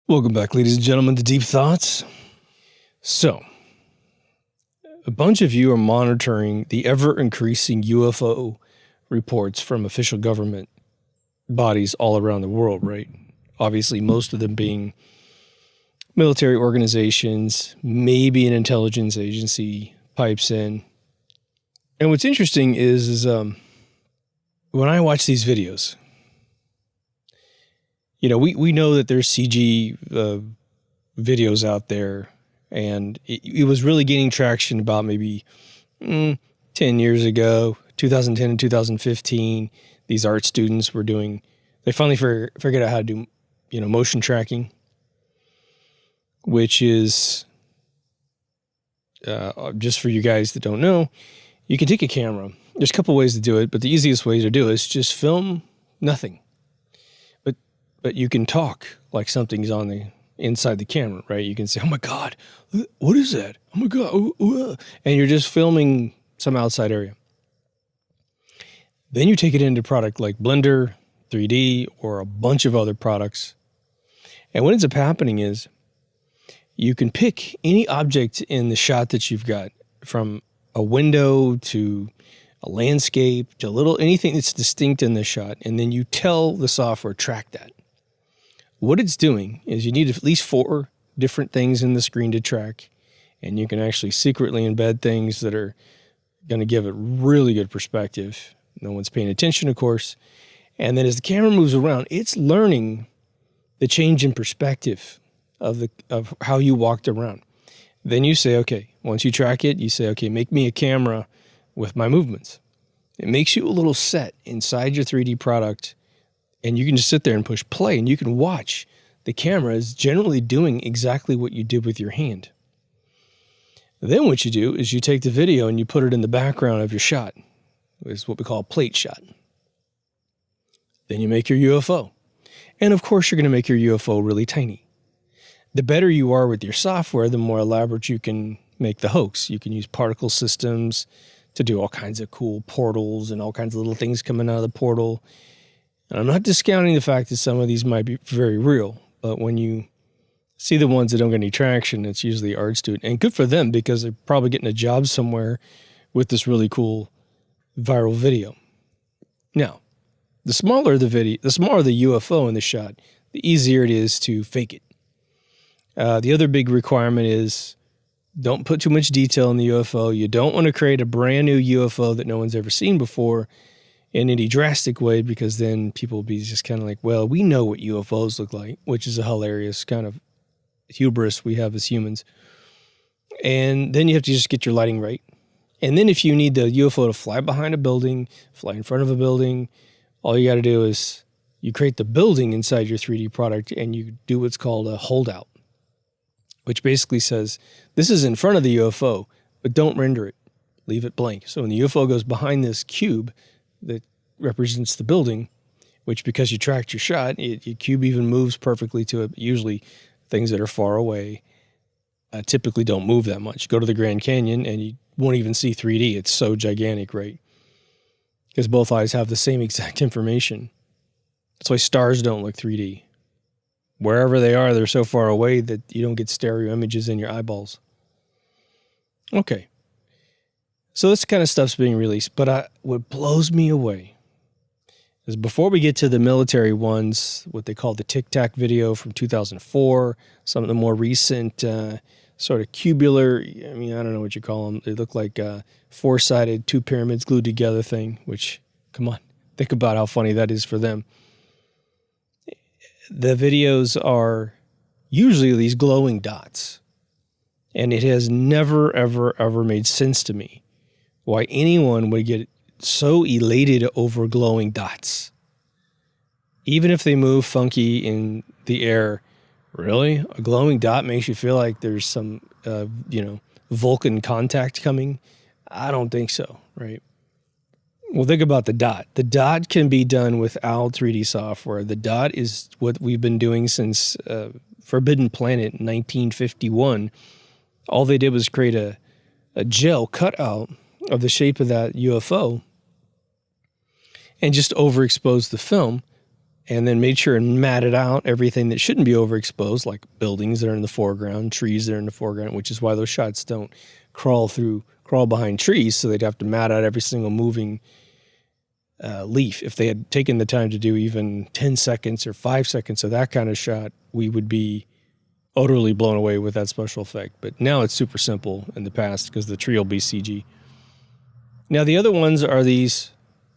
Welcome back, ladies and gentlemen, to Deep Thoughts. So, a bunch of you are monitoring the ever-increasing UFO reports from official government bodies all around the world, right? Obviously, most of them being military organizations, maybe an intelligence agency pipes in. And what's interesting is when I watch these videos, you know, we know that there's CG videos out there, and it was really gaining traction about maybe 10 years ago, 2010 and 2015. These art students were doing, they finally figured out how to do, you know, motion tracking, which is, just for you guys that don't know, you can take a camera. There's a couple ways to do it, but the easiest way to do it is just film nothing. But you can talk like something's on the inside the camera, right? You can say, oh my God, what is that? Oh my God. Ooh, ooh. And you're just filming some outside area. Then you take it into a product like Blender, 3D, or a bunch of other products. And what ends up happening is you can pick any object in the shot that you've got, from a window to a landscape to anything that's distinct in the shot. And then you tell the software, track that. What it's doing is you need at least 4 different things in the screen to track, and you can actually secretly embed things that are going to give it really good perspective. No one's paying attention, of course. And then as the camera moves around, it's learning the change in perspective of how you walked around. Then you say, okay, once you track it, you say, okay, make me a camera with my movements. It makes you a little set inside your 3D product. And you can just sit there and push play, and you can watch the camera is generally doing exactly what you did with your hand. Then what you do is you take the video and you put it in the background of your shot. It's what we call a plate shot. Then you make your UFO. And of course, you're going to make your UFO really tiny. The better you are with your software, the more elaborate you can make the hoax. You can use particle systems to do all kinds of cool portals and all kinds of little things coming out of the portal. And I'm not discounting the fact that some of these might be very real, but when you see the ones that don't get any traction, it's usually art student. And good for them, because they're probably getting a job somewhere with this really cool viral video. Now, the smaller the UFO in the shot, the easier it is to fake it. The other big requirement is don't put too much detail in the UFO. You don't want to create a brand new UFO that no one's ever seen before in any drastic way, because then people will be just kind of like, well, we know what UFOs look like, which is a hilarious kind of hubris we have as humans. And then you have to just get your lighting right. And then if you need the UFO to fly behind a building, fly in front of a building, all you got to do is you create the building inside your 3D product, and you do what's called a holdout, which basically says, this is in front of the UFO, but don't render it. Leave it blank. So when the UFO goes behind this cube that represents the building, which, because you tracked your shot, your cube even moves perfectly to it. Usually things that are far away typically don't move that much. Go to the Grand Canyon and you won't even see 3D. It's so gigantic, right? Because both eyes have the same exact information. That's why stars don't look 3D. Wherever they are, they're so far away that you don't get stereo images in your eyeballs. Okay. So this kind of stuff's being released, but what blows me away is, before we get to the military ones, what they call the Tic Tac video from 2004, some of the more recent sort of cubular, I mean, I don't know what you call them. They look like four-sided, 2 pyramids glued together thing, which, come on, think about how funny that is for them. The videos are usually these glowing dots, and it has never, ever, ever made sense to me why anyone would get so elated over glowing dots. Even if they move funky in the air, really? A glowing dot makes you feel like there's some, Vulcan contact coming? I don't think so, right? Well, think about the dot. The dot can be done without 3D software. The dot is what we've been doing since Forbidden Planet in 1951. All they did was create a gel cutout of the shape of that UFO and just overexpose the film, and then made sure and matted out everything that shouldn't be overexposed, like buildings that are in the foreground, trees that are in the foreground, which is why those shots don't crawl behind trees, so they'd have to mat out every single moving leaf. If they had taken the time to do even 10 seconds or 5 seconds of that kind of shot, we would be utterly blown away with that special effect. But now it's super simple in the past because the tree will be CG. Now the other ones are these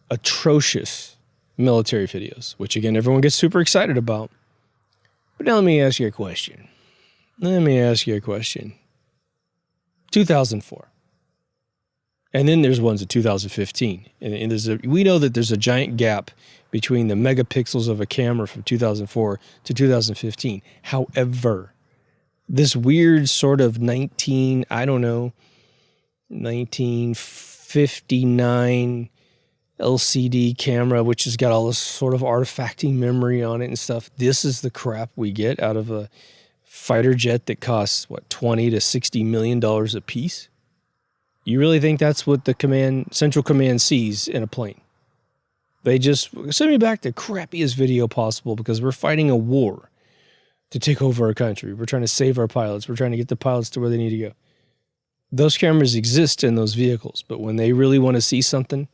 atrocious military videos, which again, everyone gets super excited about. But now let me ask you a question. 2004. And then there's ones of 2015. And we know that there's a giant gap between the megapixels of a camera from 2004 to 2015. However, this weird sort of 1959 LCD camera, which has got all this sort of artifacting memory on it and stuff. This is the crap we get out of a fighter jet that costs, what, $20 to $60 million a piece? You really think that's what the Central Command sees in a plane? They just send me back the crappiest video possible because we're fighting a war to take over our country. We're trying to save our pilots. We're trying to get the pilots to where they need to go. Those cameras exist in those vehicles, but when they really want to see something,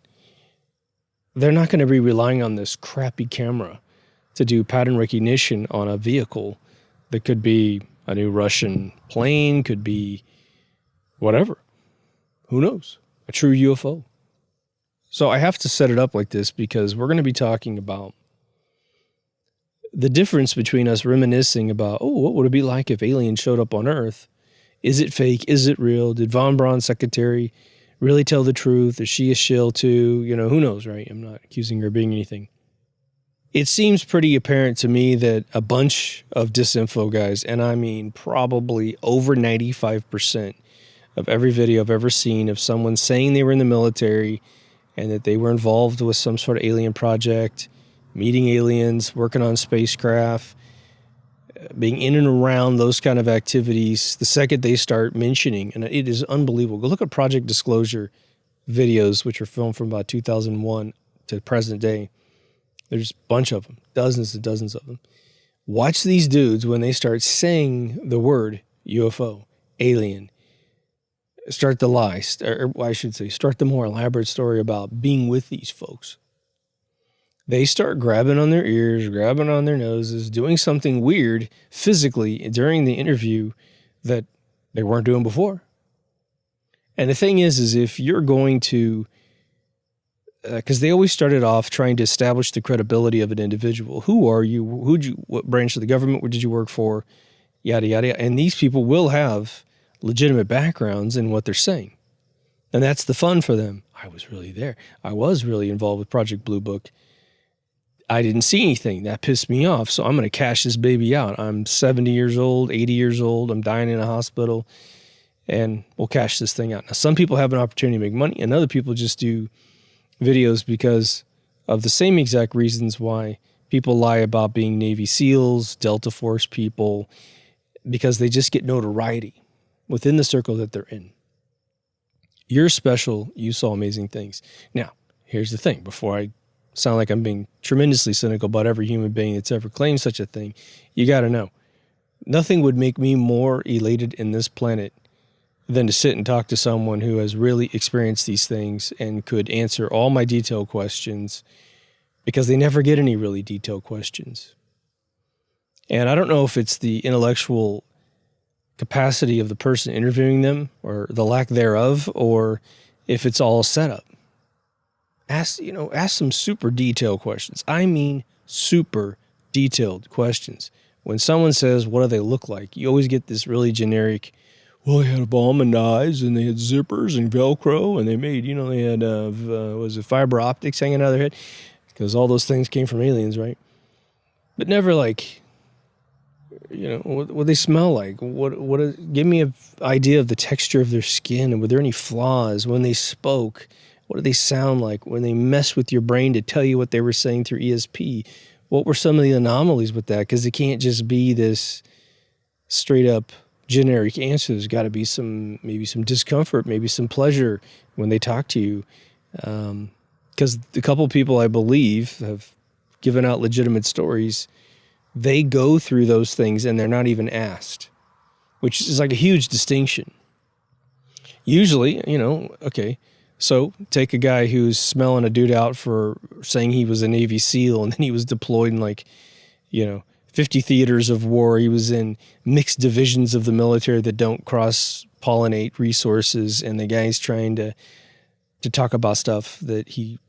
they're not going to be relying on this crappy camera to do pattern recognition on a vehicle that could be a new Russian plane, could be whatever. Who knows? A true UFO. So I have to set it up like this because we're going to be talking about the difference between us reminiscing about, oh, what would it be like if aliens showed up on Earth? Is it fake? Is it real? Did von Braun's secretary really tell the truth? Is she a shill too? You know, who knows, right? I'm not accusing her of being anything. It seems pretty apparent to me that a bunch of disinfo guys, and I mean probably over 95% of every video I've ever seen of someone saying they were in the military and that they were involved with some sort of alien project, meeting aliens, working on spacecraft, being in and around those kind of activities, the second they start mentioning, and it is unbelievable. Go look at Project Disclosure videos, which are filmed from about 2001 to present day. There's a bunch of them, dozens and dozens of them. Watch these dudes when they start saying the word UFO, alien, start the lie, or I should say, start the more elaborate story about being with these folks. They start grabbing on their ears, grabbing on their noses, doing something weird physically during the interview that they weren't doing before. And the thing is if you're going to, because they always started off trying to establish the credibility of an individual. Who are you? What branch of the government did you work for? Yada, yada, yada. And these people will have legitimate backgrounds in what they're saying. And that's the fun for them. I was really there. I was really involved with Project Blue Book. I didn't see anything. That pissed me off. So I'm going to cash this baby out. I'm 70 years old, 80 years old. I'm dying in a hospital. And we'll cash this thing out. Now, some people have an opportunity to make money, and other people just do videos because of the same exact reasons why people lie about being Navy SEALs, Delta Force people, because they just get notoriety within the circle that they're in. You're special. You saw amazing things. Now, here's the thing. Before I sound like I'm being tremendously cynical about every human being that's ever claimed such a thing, you got to know, nothing would make me more elated in this planet than to sit and talk to someone who has really experienced these things and could answer all my detailed questions, because they never get any really detailed questions. And I don't know if it's the intellectual capacity of the person interviewing them or the lack thereof, or if it's all set up. Ask some super detailed questions. I mean, super detailed questions. When someone says, what do they look like? You always get this really generic, well, they had a bomb and eyes, and they had zippers and Velcro, and they made, they had, fiber optics hanging out of their head? Because all those things came from aliens, right? But never like, what they smell like? Give me an idea of the texture of their skin, and were there any flaws when they spoke? What did they sound like when they messed with your brain to tell you what they were saying through ESP? What were some of the anomalies with that? Because it can't just be this straight up generic answer. There's got to be maybe some discomfort, maybe some pleasure when they talk to you. Because a couple of people, I believe, have giving out legitimate stories, they go through those things and they're not even asked, which is like a huge distinction. Usually, okay, so take a guy who's smelling a dude out for saying he was a Navy SEAL and then he was deployed in 50 theaters of war. He was in mixed divisions of the military that don't cross-pollinate resources, and the guy's trying to talk about stuff that he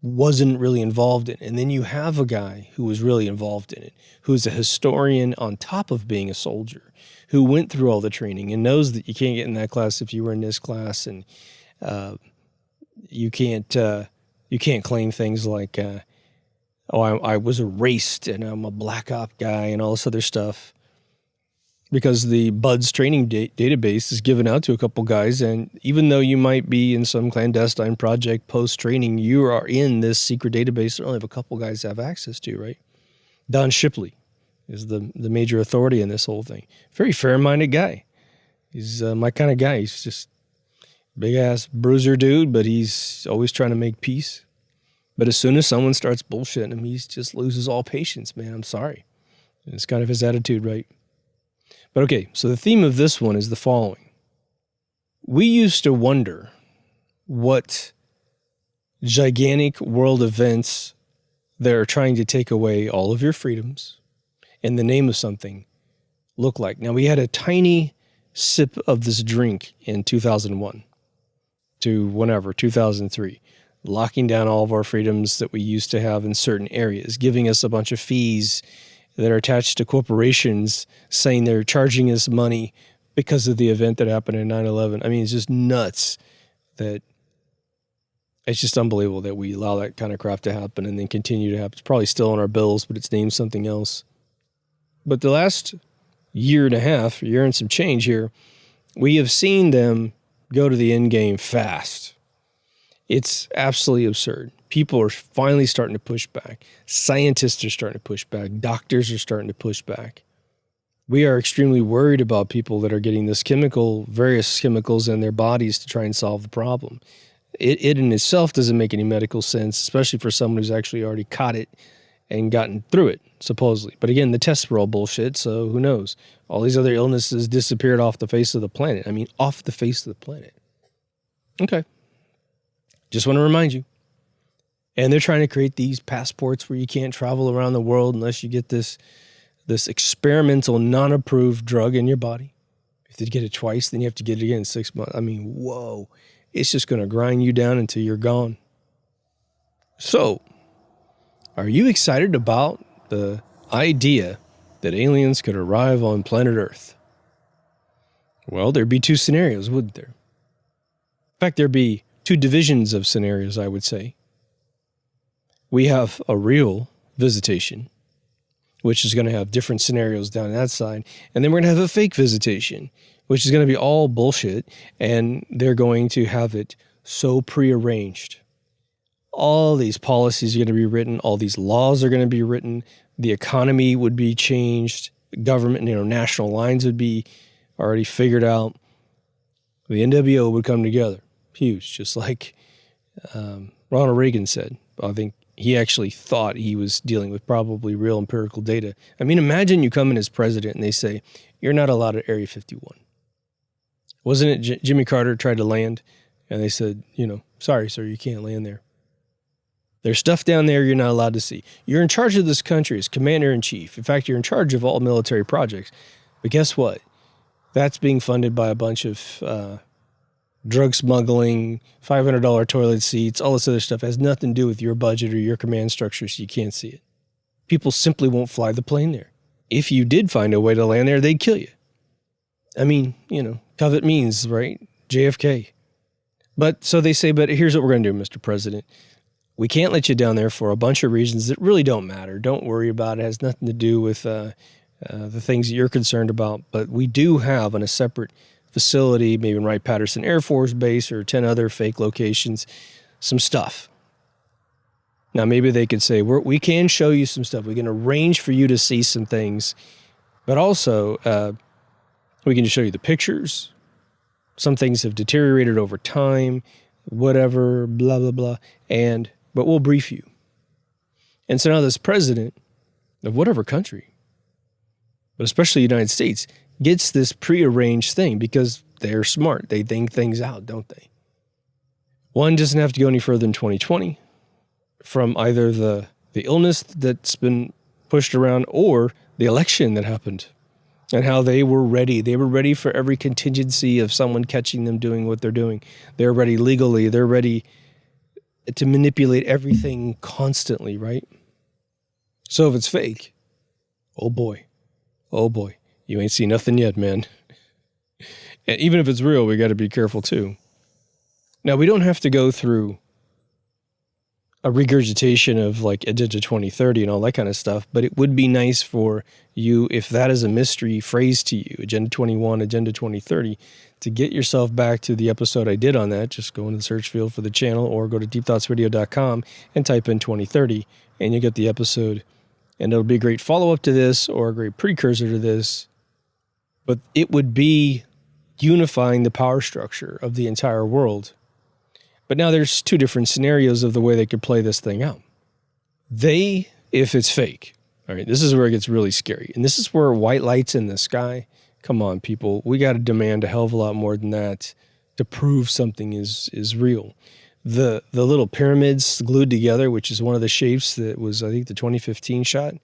wasn't really involved in. And then you have a guy who was really involved in it, who's a historian on top of being a soldier, who went through all the training and knows that you can't get in that class if you were in this class, and you can't claim things like I was erased and I'm a black op guy and all this other stuff, because the BUDS training database is given out to a couple guys, and even though you might be in some clandestine project post-training, you are in this secret database that only have a couple guys have access to, right? Don Shipley is the major authority in this whole thing. Very fair-minded guy. He's my kind of guy. He's just big-ass bruiser dude, but he's always trying to make peace. But as soon as someone starts bullshitting him, he just loses all patience, man. I'm sorry. It's kind of his attitude, right? But okay, so the theme of this one is the following. We used to wonder what gigantic world events that are trying to take away all of your freedoms in the name of something look like. Now, we had a tiny sip of this drink in 2001 to 2003. Locking down all of our freedoms that we used to have in certain areas, giving us a bunch of fees that are attached to corporations saying they're charging us money because of the event that happened in 9/11. I mean, it's just nuts that it's just unbelievable that we allow that kind of crap to happen and then continue to happen. It's probably still on our bills, but it's named something else. But the last year and a half, year and some change here, we have seen them go to the end game fast. It's absolutely absurd. People are finally starting to push back. Scientists are starting to push back. Doctors are starting to push back. We are extremely worried about people that are getting various chemicals in their bodies to try and solve the problem. It in itself doesn't make any medical sense, especially for someone who's actually already caught it and gotten through it, supposedly. But again, the tests were all bullshit, so who knows? All these other illnesses disappeared off the face of the planet. I mean, off the face of the planet. Okay. Just want to remind you. And they're trying to create these passports where you can't travel around the world unless you get this experimental, non-approved drug in your body. If you get it twice, then you have to get it again in 6 months. I mean, whoa. It's just going to grind you down until you're gone. So, are you excited about the idea that aliens could arrive on planet Earth? Well, there'd be two scenarios, wouldn't there? In fact, there'd be two divisions of scenarios, I would say. We have a real visitation, which is going to have different scenarios down that side. And then we're going to have a fake visitation, which is going to be all bullshit. And they're going to have it so prearranged. All these policies are going to be written. All these laws are going to be written. The economy would be changed. Government, national lines would be already figured out. The NWO would come together. Huge, just like Ronald Reagan said. I think he actually thought he was dealing with probably real empirical data. I mean, imagine you come in as president and they say, you're not allowed at Area 51. Wasn't it Jimmy Carter tried to land? And they said, sorry, sir, you can't land there. There's stuff down there you're not allowed to see. You're in charge of this country as commander-in-chief. In fact, you're in charge of all military projects. But guess what? That's being funded by a bunch of drug smuggling, $500 toilet seats, all this other stuff has nothing to do with your budget or your command structure, so you can't see it. People simply won't fly the plane there. If you did find a way to land there, they'd kill you. I mean, covet means, right? JFK. But so they say, but here's what we're going to do, Mr. President. We can't let you down there for a bunch of reasons that really don't matter. Don't worry about it. It has nothing to do with the things that you're concerned about. But we do have on a separate facility, maybe in Wright-Patterson Air Force Base or 10 other fake locations, some stuff. Now, maybe they could say, we can show you some stuff. We can arrange for you to see some things, but also we can just show you the pictures. Some things have deteriorated over time, whatever, blah, blah, blah. But we'll brief you. And so now this president of whatever country, but especially the United States, gets this prearranged thing because they're smart. They think things out, don't they? One doesn't have to go any further than 2020 from either the illness that's been pushed around or the election that happened and how they were ready. They were ready for every contingency of someone catching them doing what they're doing. They're ready legally. They're ready to manipulate everything constantly, right? So if it's fake, oh boy, you ain't seen nothing yet, man. And even if it's real, we got to be careful too. Now, we don't have to go through a regurgitation of like Agenda 2030 and all that kind of stuff, but it would be nice for you, if that is a mystery phrase to you, Agenda 21, Agenda 2030, to get yourself back to the episode I did on that. Just go into the search field for the channel or go to deepthoughtsradio.com and type in 2030 and you get the episode. And it'll be a great follow-up to this or a great precursor to this. But it would be unifying the power structure of the entire world. But now there's two different scenarios of the way they could play this thing out. If it's fake, all right, this is where it gets really scary. And this is where white lights in the sky, come on, people, we got to demand a hell of a lot more than that to prove something is real. The little pyramids glued together, which is one of the shapes that was, I think, the 2015 shot.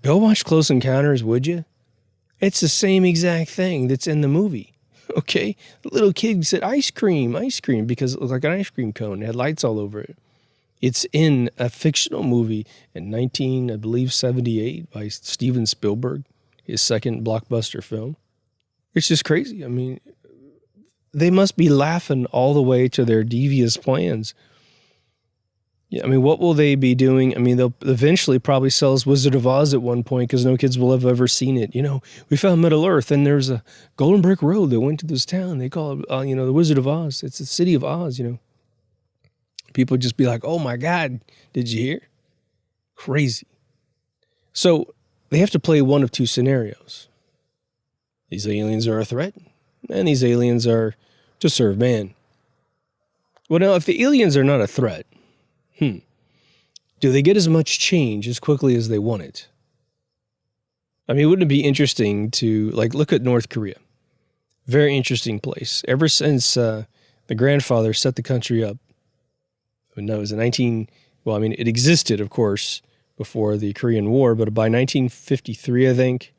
Go watch Close Encounters, would you? It's the same exact thing that's in the movie. Okay? The little kid said ice cream, because it looked like an ice cream cone. It had lights all over it. It's in a fictional movie in 1978 by Steven Spielberg, his second blockbuster film. It's just crazy. I mean, they must be laughing all the way to their devious plans. Yeah, I mean, what will they be doing? I mean, they'll eventually probably sell us Wizard of Oz at one point because no kids will have ever seen it. You know, we found Middle Earth and there's a golden brick road that went to this town. They call it, the Wizard of Oz. It's the city of Oz, People just be like, oh my God, did you hear? Crazy. So they have to play one of two scenarios. These aliens are a threat and these aliens are to serve man. Well, now, if the aliens are not a threat, do they get as much change as quickly as they want it? I mean, wouldn't it be interesting to, look at North Korea? Very interesting place. Ever since the grandfather set the country up, no, it was it existed, of course, before the Korean War, but by 1953, I think,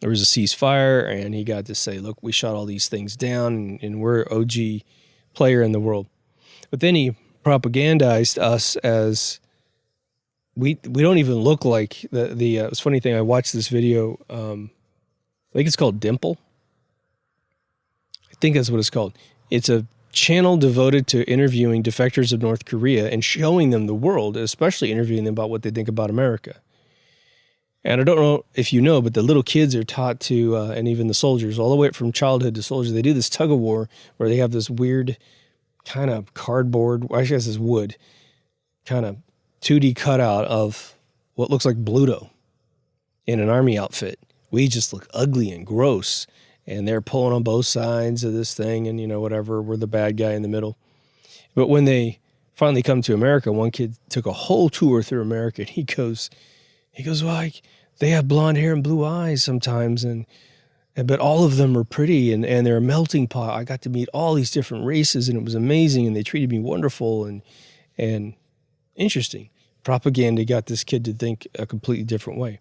there was a ceasefire, and he got to say, look, we shot all these things down, and we're OG player in the world. But then he propagandized us as we don't even look like it's a funny thing. I watched this video. I think it's called Dimple. I think that's what it's called. It's a channel devoted to interviewing defectors of North Korea and showing them the world, especially interviewing them about what they think about America. And I don't know if you know, but the little kids are taught to, and even the soldiers, all the way up from childhood to soldiers, they do this tug of war where they have this weird kind of cardboard, I guess it's wood, kind of 2D cutout of what looks like Bluto in an army outfit. We just look ugly and gross, and they're pulling on both sides of this thing, and whatever, we're the bad guy in the middle. But when they finally come to America, one kid took a whole tour through America, and he goes, well, they have blonde hair and blue eyes sometimes, but all of them are pretty, and they're a melting pot. I got to meet all these different races, and it was amazing, and they treated me wonderful and interesting. Propaganda got this kid to think a completely different way.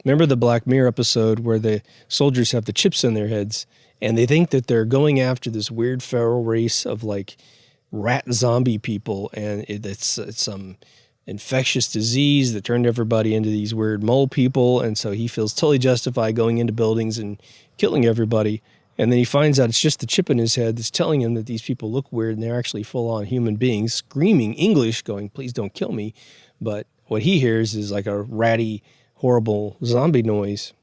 Remember the Black Mirror episode where the soldiers have the chips in their heads, and they think that they're going after this weird feral race of rat zombie people, and it's some infectious disease that turned everybody into these weird mole people, and so he feels totally justified going into buildings and killing everybody, and then he finds out it's just the chip in his head that's telling him that these people look weird and they're actually full-on human beings screaming English going, please don't kill me, but what he hears is like a ratty, horrible zombie noise,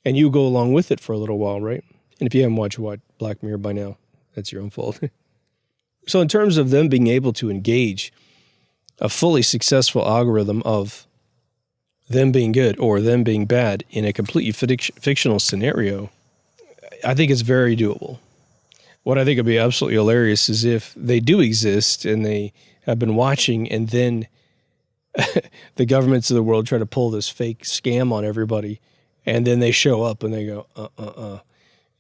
and you go along with it for a little while, right? And if you haven't watched Black Mirror by now, that's your own fault. So in terms of them being able to engage a fully successful algorithm of them being good or them being bad in a completely fictional scenario, I think it's very doable. What I think would be absolutely hilarious is if they do exist and they have been watching, and then the governments of the world try to pull this fake scam on everybody, and then they show up and they go,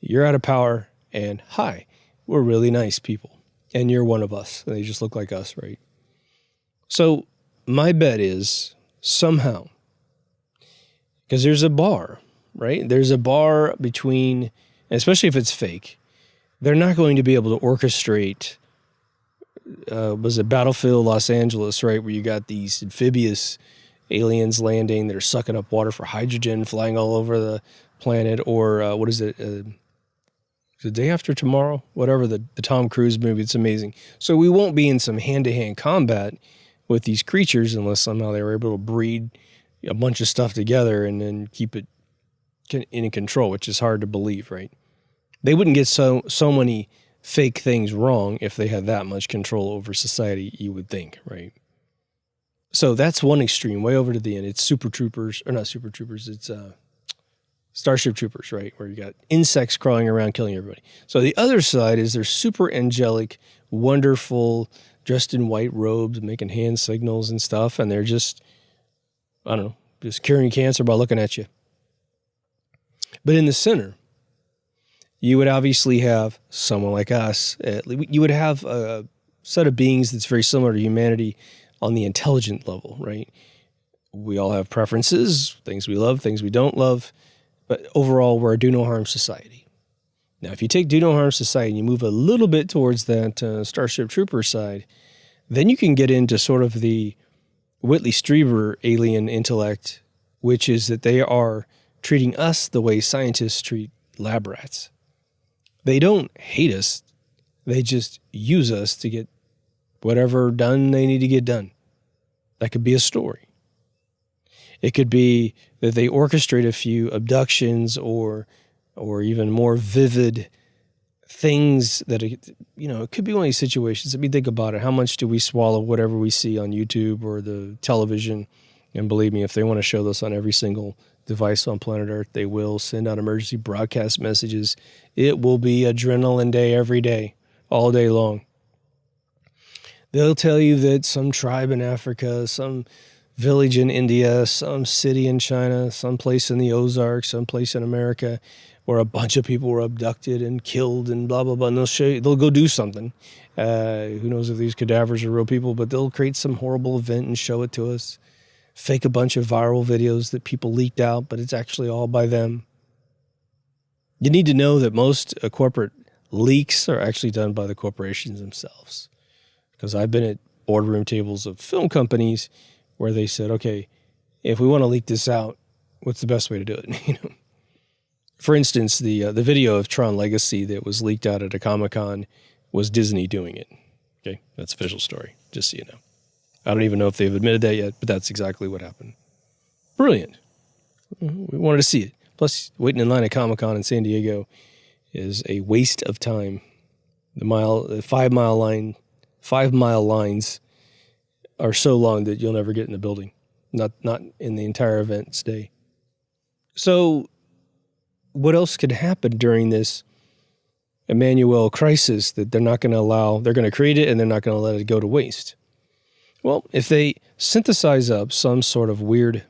you're out of power, and hi, we're really nice people, and you're one of us, and they just look like us, right? So my bet is somehow, because there's a bar, right? There's a bar between, especially if it's fake, they're not going to be able to orchestrate, was it Battlefield Los Angeles, right? Where you got these amphibious aliens landing that are sucking up water for hydrogen, flying all over the planet, or what is it? The Day After Tomorrow? Whatever, the Tom Cruise movie. It's amazing. So we won't be in some hand-to-hand combat with these creatures unless somehow they were able to breed a bunch of stuff together and then keep it in control, which is hard to believe, right? They wouldn't get so many fake things wrong if they had that much control over society, you would think, right? So that's one extreme, way over to the end. It's Super Troopers, or not Super Troopers, it's Starship Troopers, right? Where you got insects crawling around killing everybody. So the other side is they're super angelic, wonderful, dressed in white robes, making hand signals and stuff, and they're just, I don't know, just curing cancer by looking at you. But in the center, you would obviously have someone like us. You would have a set of beings that's very similar to humanity on the intelligent level, right? We all have preferences, things we love, things we don't love, but overall, we're a do-no-harm society. Now, if you take do-no-harm society and you move a little bit towards that Starship Trooper side, then you can get into sort of the Whitley Strieber alien intellect, which is that they are treating us the way scientists treat lab rats. They don't hate us. They just use us to get whatever done they need to get done. That could be a story. It could be that they orchestrate a few abductions or even more vivid things that, it could be one of these situations. I mean, think about it. How much do we swallow whatever we see on YouTube or the television? And believe me, if they want to show this on every single device on planet Earth, they will send out emergency broadcast messages. It will be adrenaline day every day, all day long. They'll tell you that some tribe in Africa, some village in India, some city in China, some place in the Ozarks, some place in America, where a bunch of people were abducted and killed and blah, blah, blah. And they'll show you, they'll go do something. Who knows if these cadavers are real people, but they'll create some horrible event and show it to us. Fake a bunch of viral videos that people leaked out, but it's actually all by them. You need to know that most corporate leaks are actually done by the corporations themselves. Because I've been at boardroom tables of film companies where they said, okay, if we want to leak this out, what's the best way to do it? For instance, the video of Tron Legacy that was leaked out at a Comic-Con was Disney doing it. Okay, that's official story, just so you know. I don't even know if they've admitted that yet, but that's exactly what happened. Brilliant. We wanted to see it. Plus, waiting in line at Comic-Con in San Diego is a waste of time. The 5 mile lines are so long that you'll never get in the building. Not in the entire event's day. So, what else could happen during this Emmanuel crisis that they're not going to allow? They're going to create it and they're not going to let it go to waste. Well, if they synthesize up some sort of weird,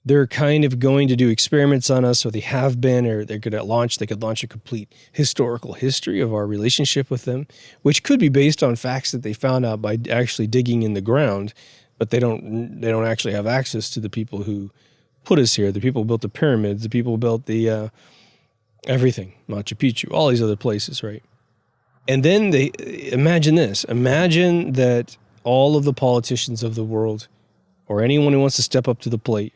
they're kind of going to do experiments on us, or they have been, or they could launch a complete historical history of our relationship with them, which could be based on facts that they found out by actually digging in the ground, but they don't actually have access to the people who put us here, the people who built the pyramids, the people who built the everything, Machu Picchu, all these other places, right? And then they imagine this. Imagine that all of the politicians of the world, or anyone who wants to step up to the plate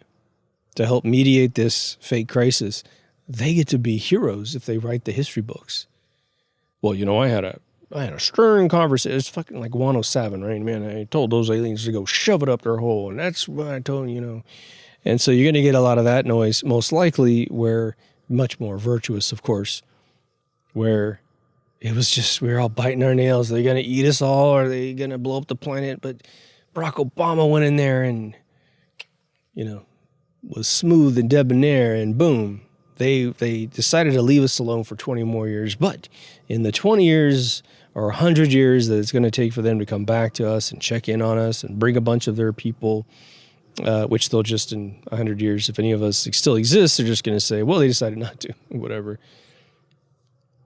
to help mediate this fake crisis, they get to be heroes if they write the history books. Well, I had a stern conversation. It's fucking like 107, right? Man, I told those aliens to go shove it up their hole, and that's what I told them, And so you're going to get a lot of that noise, most likely, where much more virtuous, of course, where it was just, we were all biting our nails. Are they going to eat us all? Or are they going to blow up the planet? But Barack Obama went in there and, was smooth and debonair, and boom, they decided to leave us alone for 20 more years. But in the 20 years or 100 years that it's going to take for them to come back to us and check in on us and bring a bunch of their people, which they'll just in 100 years, if any of us still exist, they're just going to say, well, they decided not to, whatever.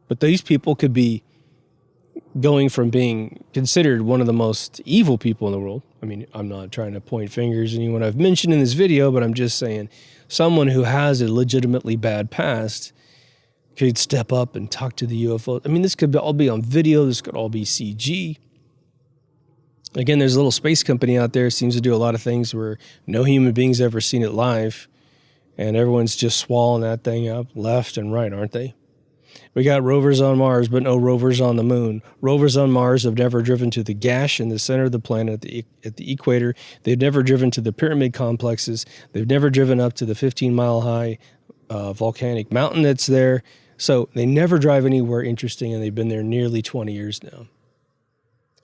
But these people could be going from being considered one of the most evil people in the world. I mean, I'm not trying to point fingers at anyone I've mentioned in this video, but I'm just saying someone who has a legitimately bad past could step up and talk to the UFO. I mean, this could all be on video. This could all be CG. Again, there's a little space company out there, seems to do a lot of things where no human being's ever seen it live, and everyone's just swallowing that thing up left and right, aren't they? We got rovers on Mars, but no rovers on the moon. Rovers on Mars have never driven to the gash in the center of the planet at the equator. They've never driven to the pyramid complexes. They've never driven up to the 15-mile-high volcanic mountain that's there. So they never drive anywhere interesting, and they've been there nearly 20 years now.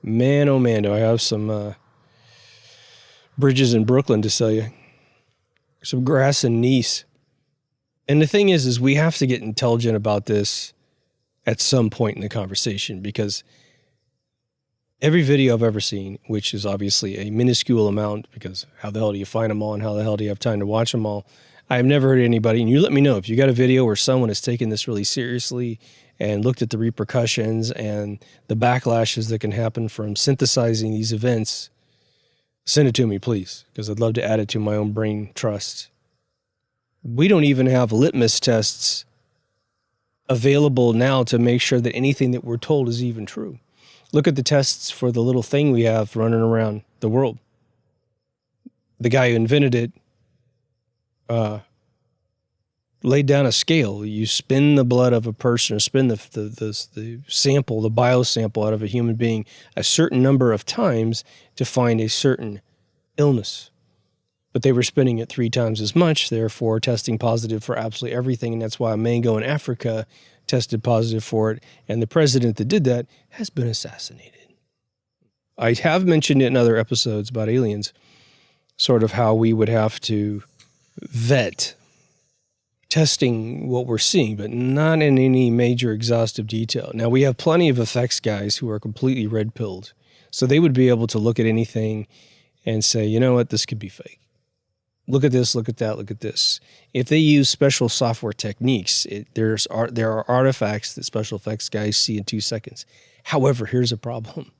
Man, oh man, do I have some bridges in Brooklyn to sell you. Some grass in Nice. And the thing is we have to get intelligent about this at some point in the conversation, because every video I've ever seen, which is obviously a minuscule amount, because how the hell do you find them all and how the hell do you have time to watch them all? I've never heard anybody, and you let me know if you got a video where someone has taken this really seriously and looked at the repercussions and the backlashes that can happen from synthesizing these events. Send it to me, please, because I'd love to add it to my own brain trust. We don't even have litmus tests available now to make sure that anything that we're told is even true. Look at the tests for the little thing we have running around the world. The guy who invented it laid down a scale. You spin the blood of a person, or spin the sample, the biosample out of a human being a certain number of times to find a certain illness. But they were spinning it 3 times as much, therefore testing positive for absolutely everything. And that's why a mango in Africa tested positive for it. And the president that did that has been assassinated. I have mentioned it in other episodes about aliens, sort of how we would have to vet testing what we're seeing, but not in any major exhaustive detail. Now, we have plenty of effects guys who are completely red-pilled. So they would be able to look at anything and say, you know what, this could be fake. Look at this, look at that, look at this. If they use special software techniques, there are artifacts that special effects guys see in 2 seconds. However, here's a problem.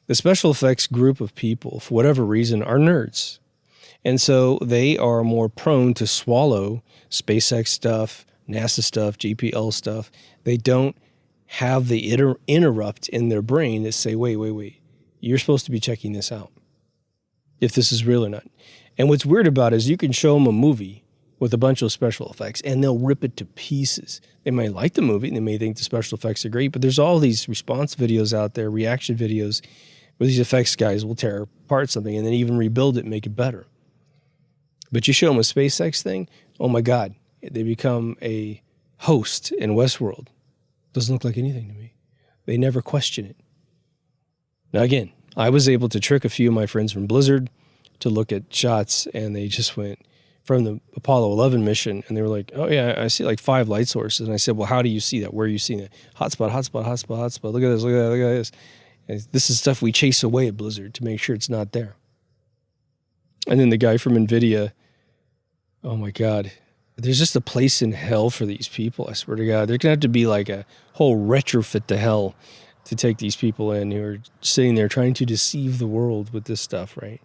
The special effects group of people, for whatever reason, are nerds. And so they are more prone to swallow SpaceX stuff, NASA stuff, JPL stuff. They don't have the interrupt in their brain that say, wait, you're supposed to be checking this out, if this is real or not. And what's weird about it is you can show them a movie with a bunch of special effects and they'll rip it to pieces. They may like the movie and they may think the special effects are great, but there's all these response videos out there, reaction videos, where these effects guys will tear apart something and then even rebuild it and make it better. But you show them a SpaceX thing, oh my God, they become a host in Westworld. Doesn't look like anything to me. They never question it. Now again, I was able to trick a few of my friends from Blizzard to look at shots, and they just went from the Apollo 11 mission, and they were like, oh yeah, I see like 5 light sources. And I said, well, how do you see that? Where are you seeing that? Hotspot, hotspot, hotspot, hotspot. Look at this, look at that, look at this. And this is stuff we chase away at Blizzard to make sure it's not there. And then the guy from NVIDIA, oh my God, there's just a place in hell for these people, I swear to God. There's going to have to be like a whole retrofit to hell to take these people in who are sitting there trying to deceive the world with this stuff, right?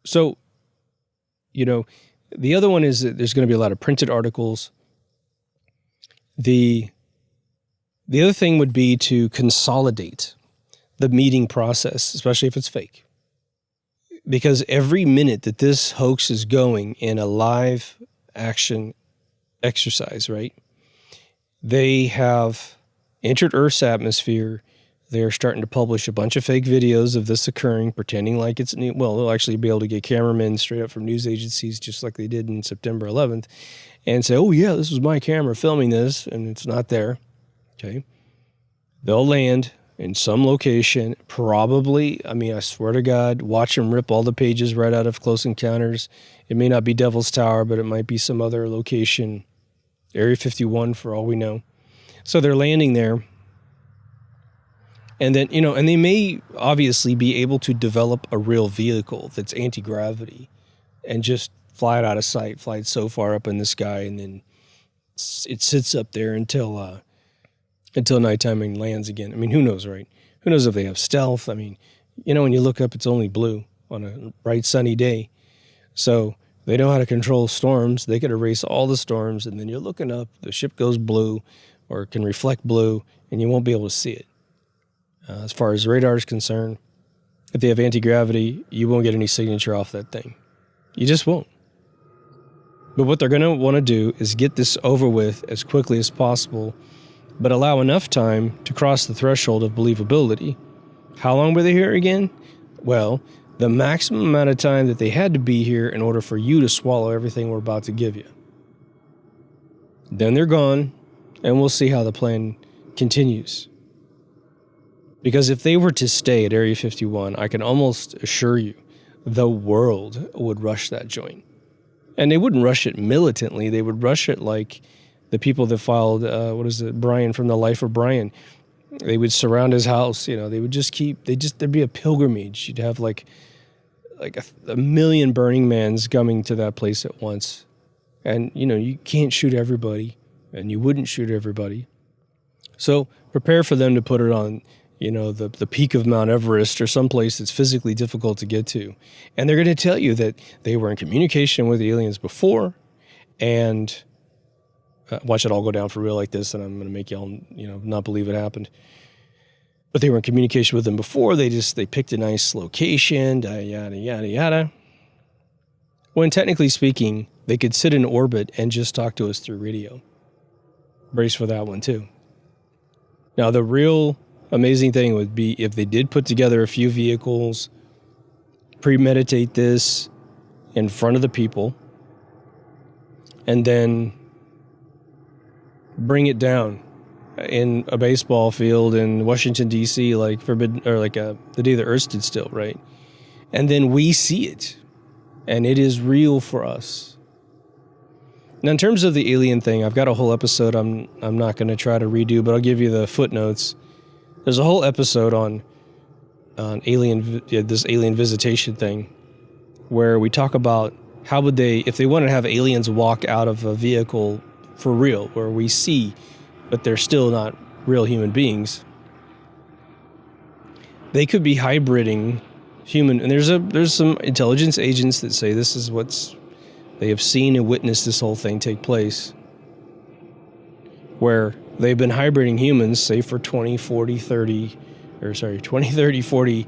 So, you know, the other one is that there's going to be a lot of printed articles. The other thing would be to consolidate the meeting process, especially if it's fake. Because every minute that this hoax is going in a live action exercise, right? They have entered Earth's atmosphere. They're starting to publish a bunch of fake videos of this occurring, pretending like it's new. Well, they'll actually be able to get cameramen straight up from news agencies, just like they did in September 11th, and say, oh yeah, this was my camera filming this, and it's not there. Okay. They'll land in some location, probably, I mean, I swear to God, watch them rip all the pages right out of Close Encounters. It may not be Devil's Tower, but it might be some other location, Area 51 for all we know. So they're landing there. And then, and they may obviously be able to develop a real vehicle that's anti-gravity and just fly it out of sight, fly it so far up in the sky, and then it sits up there until nighttime and lands again. I mean, who knows, right? Who knows if they have stealth? I mean, when you look up, it's only blue on a bright sunny day. So they know how to control storms. They could erase all the storms, and then you're looking up, the ship goes blue or it can reflect blue, and you won't be able to see it. As far as radar is concerned, if they have anti-gravity, you won't get any signature off that thing. You just won't. But what they're going to want to do is get this over with as quickly as possible, but allow enough time to cross the threshold of believability. How long were they here again? Well, the maximum amount of time that they had to be here in order for you to swallow everything we're about to give you. Then they're gone, and we'll see how the plan continues. Because if they were to stay at Area 51, I can almost assure you the world would rush that joint. And they wouldn't rush it militantly. They would rush it like the people that filed, Brian from The Life of Brian. They would surround his house. They would just there'd be a pilgrimage. You'd have like a million Burning Mans coming to that place at once. And, you can't shoot everybody, and you wouldn't shoot everybody. So prepare for them to put it on, the peak of Mount Everest or someplace that's physically difficult to get to. And they're going to tell you that they were in communication with the aliens before, and watch it all go down for real like this, and I'm going to make y'all, not believe it happened. But they were in communication with them before. They picked a nice location, yada, yada, yada. When technically speaking, they could sit in orbit and just talk to us through radio. Brace for that one too. Now, the real amazing thing would be if they did put together a few vehicles, premeditate this in front of the people, and then bring it down in a baseball field in Washington, D.C., like the day the Earth stood still, right? And then we see it, and it is real for us. Now, in terms of the alien thing, I've got a whole episode I'm not going to try to redo, but I'll give you the footnotes. There's a whole episode on this alien visitation thing, where we talk about how would they, if they wanted to have aliens walk out of a vehicle for real, where we see, but they're still not real human beings. They could be hybriding human, and there's some intelligence agents that say this is they have seen and witnessed this whole thing take place, where they've been hybriding humans, say for 20, 30, 40,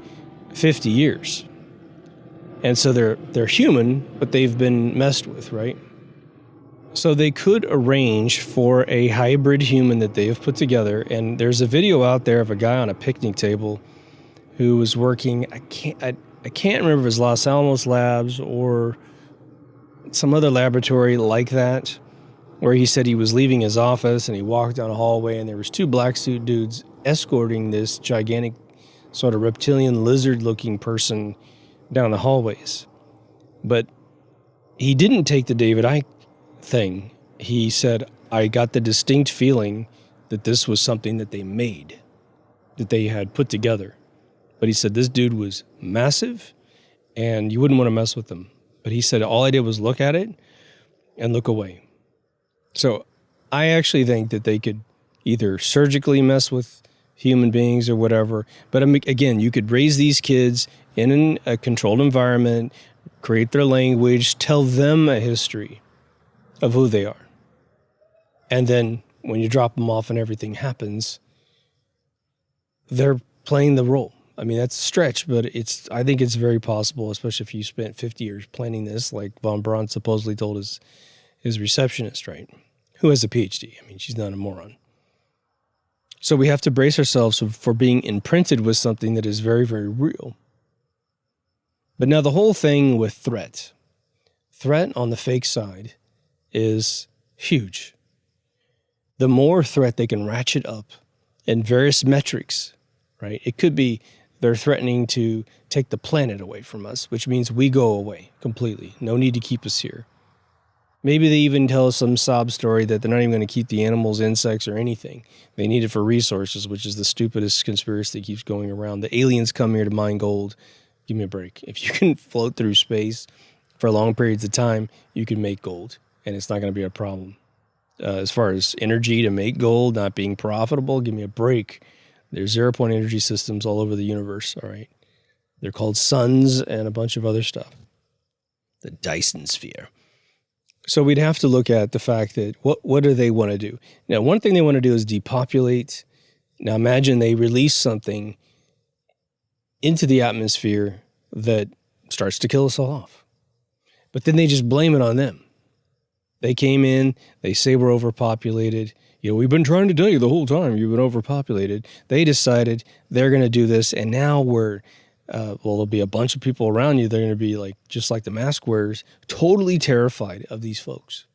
50 years. And so they're human, but they've been messed with, right? So they could arrange for a hybrid human that they have put together. And there's a video out there of a guy on a picnic table who was working, I can't remember if it was Los Alamos Labs or some other laboratory like that, where he said he was leaving his office and he walked down a hallway and there was two black suit dudes escorting this gigantic sort of reptilian lizard-looking person down the hallways. But he didn't take the David Icke thing. He said, I got the distinct feeling that this was something that they made, that they had put together. But he said this dude was massive and you wouldn't want to mess with him. But he said all I did was look at it and look away. So I actually think that they could either surgically mess with human beings or whatever. But again, you could raise these kids in a controlled environment, create their language, tell them a history of who they are. And then when you drop them off and everything happens, they're playing the role. I mean, that's a stretch, but I think it's very possible, especially if you spent 50 years planning this, like von Braun supposedly told his receptionist, right? Who has a PhD. I mean, she's not a moron. So we have to brace ourselves for being imprinted with something that is very, very real. But now the whole thing with threat on the fake side is huge. The more threat they can ratchet up in various metrics, right? It could be they're threatening to take the planet away from us, which means we go away completely. No need to keep us here. Maybe they even tell us some sob story that they're not even going to keep the animals, insects, or anything. They need it for resources, which is the stupidest conspiracy that keeps going around. The aliens come here to mine gold. Give me a break. If you can float through space for long periods of time, you can make gold, and it's not going to be a problem. As far as energy to make gold not being profitable, give me a break. There's zero-point energy systems all over the universe, all right? They're called suns and a bunch of other stuff. The Dyson sphere. So we'd have to look at the fact that what do they want to do? Now, one thing they want to do is depopulate. Now, imagine they release something into the atmosphere that starts to kill us all off. But then they just blame it on them. They came in, they say we're overpopulated. You know, we've been trying to tell you the whole time you've been overpopulated. They decided they're going to do this, and now there'll be a bunch of people around you. They're going to be like, just like the mask wearers, totally terrified of these folks.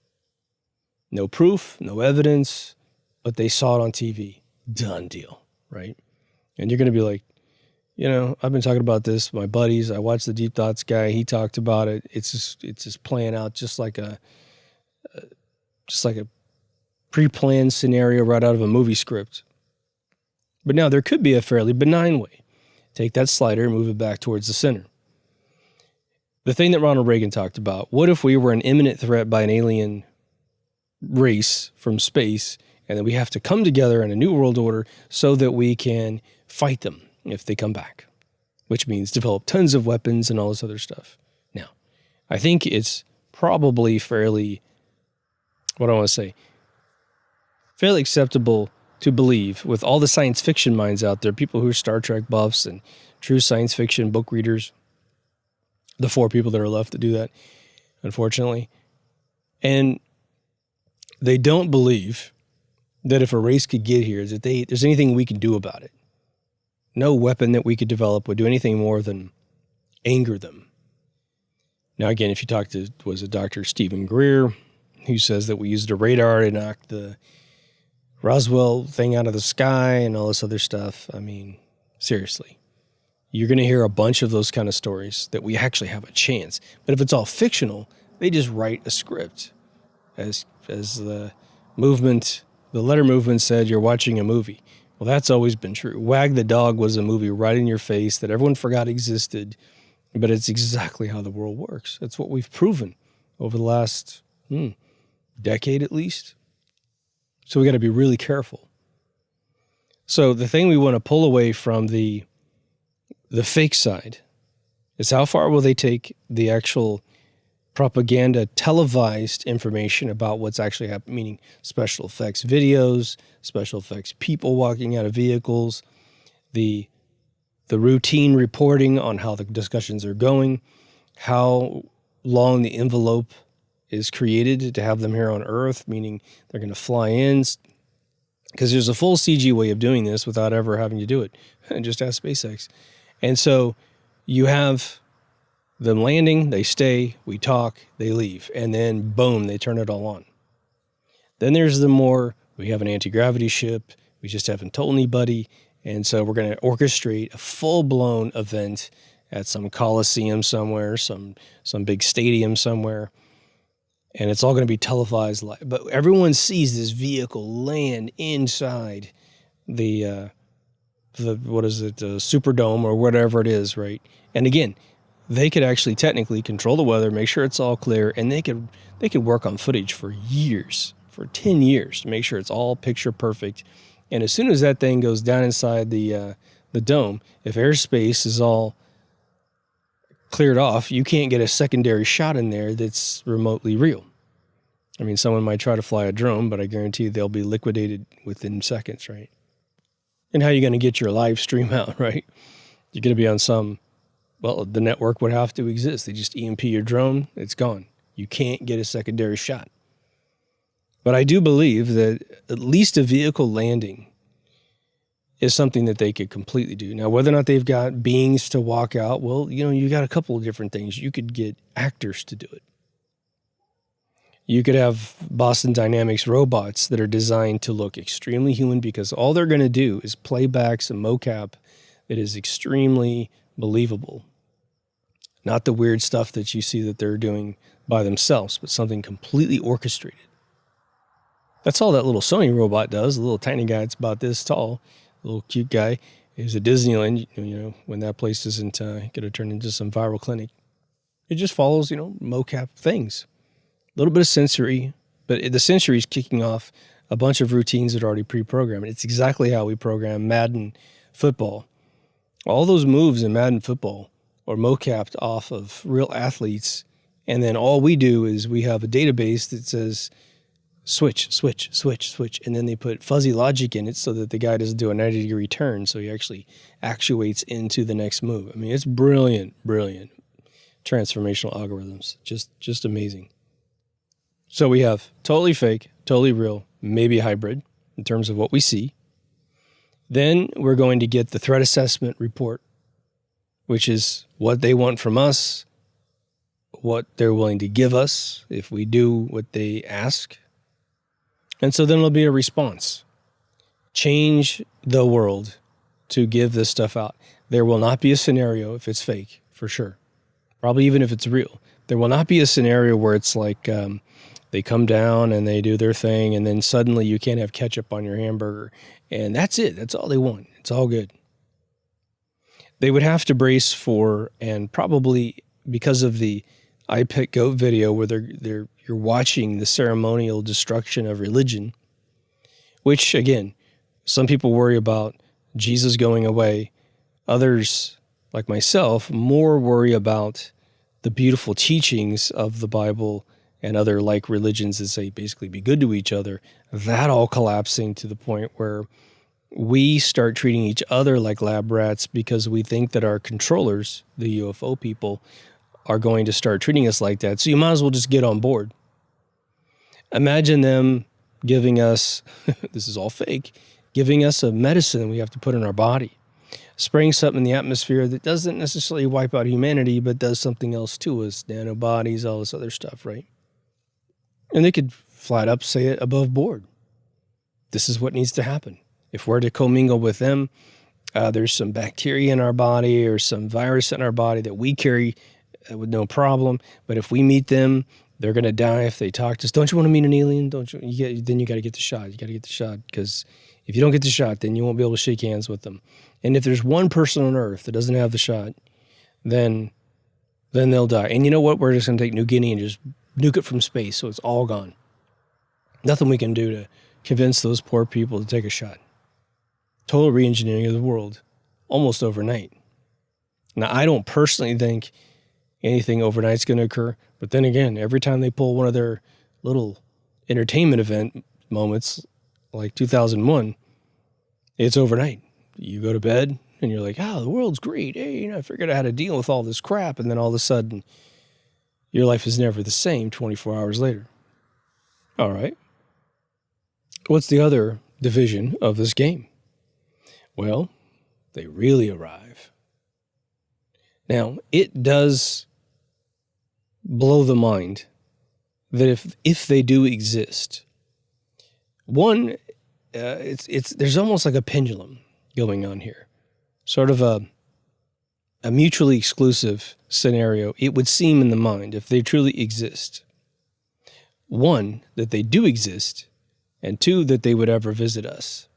No proof, no evidence, but they saw it on TV. Done deal, right? And you're going to be like, you know, I've been talking about this with my buddies. I watched the Deep Thoughts guy. He talked about it. It's just playing out just like a pre-planned scenario right out of a movie script. But now there could be a fairly benign way. Take that slider and move it back towards the center. The thing that Ronald Reagan talked about, what if we were an imminent threat by an alien race from space, and then we have to come together in a new world order so that we can fight them if they come back, which means develop tons of weapons and all this other stuff. Now, I think it's probably fairly acceptable to believe, with all the science fiction minds out there, people who are Star Trek buffs and true science fiction book readers, the 4 people that are left to do that, unfortunately, and they don't believe that if a race could get here, that there's anything we can do about it. No weapon that we could develop would do anything more than anger them. Now, again, if you talk to, was it Dr. Stephen Greer, who says that we used a radar to knock the Roswell thing out of the sky and all this other stuff. I mean, seriously. You're going to hear a bunch of those kind of stories that we actually have a chance. But if it's all fictional, they just write a script. As the letter movement said, you're watching a movie. Well, that's always been true. Wag the Dog was a movie right in your face that everyone forgot existed, but it's exactly how the world works. That's what we've proven over the last decade at least. So we got to be really careful. So the thing we want to pull away from the fake side is how far will they take the actual propaganda, televised information about what's actually happening, meaning special effects videos, special effects people walking out of vehicles, the routine reporting on how the discussions are going, how long the envelope is created to have them here on Earth, meaning they're going to fly in, because there's a full CG way of doing this without ever having to do it. Just ask SpaceX. And so you have them landing, they stay, we talk, they leave, and then boom, they turn it all on. Then there's we have an anti-gravity ship, we just haven't told anybody, and so we're going to orchestrate a full-blown event at some coliseum somewhere, some big stadium somewhere, and it's all going to be televised live. But everyone sees this vehicle land inside the Superdome or whatever it is, right? And again, they could actually technically control the weather, make sure it's all clear, and they could work on footage for years, for 10 years, to make sure it's all picture perfect. And as soon as that thing goes down inside the dome, if airspace is all cleared off, you can't get a secondary shot in there that's remotely real. I mean, someone might try to fly a drone, but I guarantee they'll be liquidated within seconds, right? And how are you going to get your live stream out, right? You're going to be on the network would have to exist. They just EMP your drone, it's gone. You can't get a secondary shot. But I do believe that at least a vehicle landing is something that they could completely do. Now, whether or not they've got beings to walk out, well, you got a couple of different things. You could get actors to do it. You could have Boston Dynamics robots that are designed to look extremely human, because all they're going to do is play back some mocap that is extremely believable. Not the weird stuff that you see that they're doing by themselves, but something completely orchestrated. That's all that little Sony robot does. The little tiny guy, it's about this tall, little cute guy. He's at Disneyland, when that place isn't going to turn into some viral clinic. It just follows, mocap things. A little bit of sensory, but the sensory is kicking off a bunch of routines that are already pre-programmed. It's exactly how we program Madden football. All those moves in Madden football are mocapped off of real athletes, and then all we do is we have a database that says switch, switch, switch, switch, and then they put fuzzy logic in it so that the guy doesn't do a 90-degree turn, so he actually actuates into the next move. I mean, it's brilliant, brilliant transformational algorithms. Just amazing. So we have totally fake, totally real, maybe hybrid in terms of what we see. Then we're going to get the threat assessment report, which is what they want from us, what they're willing to give us if we do what they ask. And so then there'll be a response. Change the world to give this stuff out. There will not be a scenario if it's fake, for sure. Probably even if it's real. There will not be a scenario where it's like they come down and they do their thing and then suddenly you can't have ketchup on your hamburger. And that's it. That's all they want. It's all good. They would have to brace for, and probably because of the I Pet Goat video where you're watching the ceremonial destruction of religion, which, again, some people worry about Jesus going away. Others, like myself, more worry about the beautiful teachings of the Bible and other like religions that say basically be good to each other, that all collapsing to the point where we start treating each other like lab rats because we think that our controllers, the UFO people, are going to start treating us like that. So you might as well just get on board. Imagine them giving us, this is all fake, giving us a medicine we have to put in our body, spraying something in the atmosphere that doesn't necessarily wipe out humanity, but does something else to us, nanobodies, all this other stuff, right? And they could flat up say it above board. This is what needs to happen. If we're to commingle with them, there's some bacteria in our body or some virus in our body that we carry with no problem. But if we meet them, they're going to die if they talk to us. Don't you want to meet an alien? Don't you? Then you got to get the shot. You got to get the shot because if you don't get the shot, then you won't be able to shake hands with them. And if there's one person on Earth that doesn't have the shot, then they'll die. And you know what? We're just going to take New Guinea and just nuke it from space so it's all gone. Nothing we can do to convince those poor people to take a shot. Total re-engineering of the world, almost overnight. Now, I don't personally think anything overnight is going to occur, but then again, every time they pull one of their little entertainment event moments, like 2001, it's overnight. You go to bed, and you're like, the world's great. Hey, I figured out how to deal with all this crap, and then all of a sudden, your life is never the same 24 hours later. All right. What's the other division of this game? Well, they really arrive. Now, it does blow the mind that if they do exist, one, there's almost like a pendulum going on here, sort of a mutually exclusive scenario. It would seem in the mind, if they truly exist, one, that they do exist, and two, that they would ever visit us.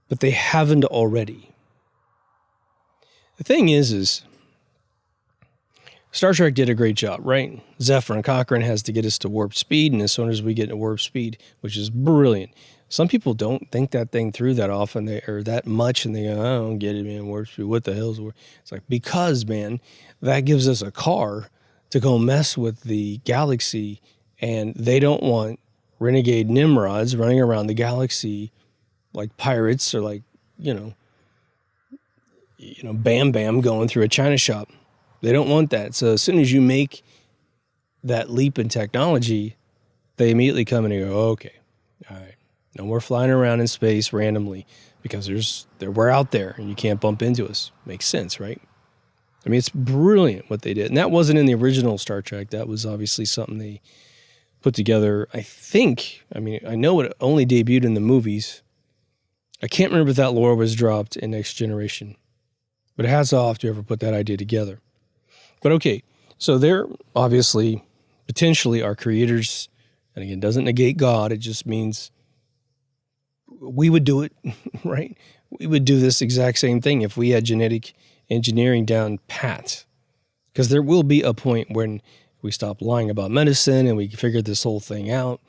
But they haven't already. The thing is Star Trek did a great job, right? Zephyr and Cochrane has to get us to warp speed, and as soon as we get to warp speed, which is brilliant. Some people don't think that thing through that often, or that much, and they go, I don't get it, man, warp speed, what the hell's warp? It's like, because, man, that gives us a car to go mess with the galaxy, and they don't want renegade Nimrods running around the galaxy like pirates or like, Bam Bam going through a china shop. They don't want that. So as soon as you make that leap in technology, they immediately come in and go, okay, all right, no more flying around in space randomly because we're out there and you can't bump into us. Makes sense, right? I mean, it's brilliant what they did. And that wasn't in the original Star Trek. That was obviously something they put together, I know it only debuted in the movies. I can't remember if that lore was dropped in Next Generation, but hats off to whoever put that idea together. But okay, so they're obviously potentially our creators. And again, it doesn't negate God. It just means we would do it, right? We would do this exact same thing if we had genetic engineering down pat. Because there will be a point when we stop lying about medicine and we figure this whole thing out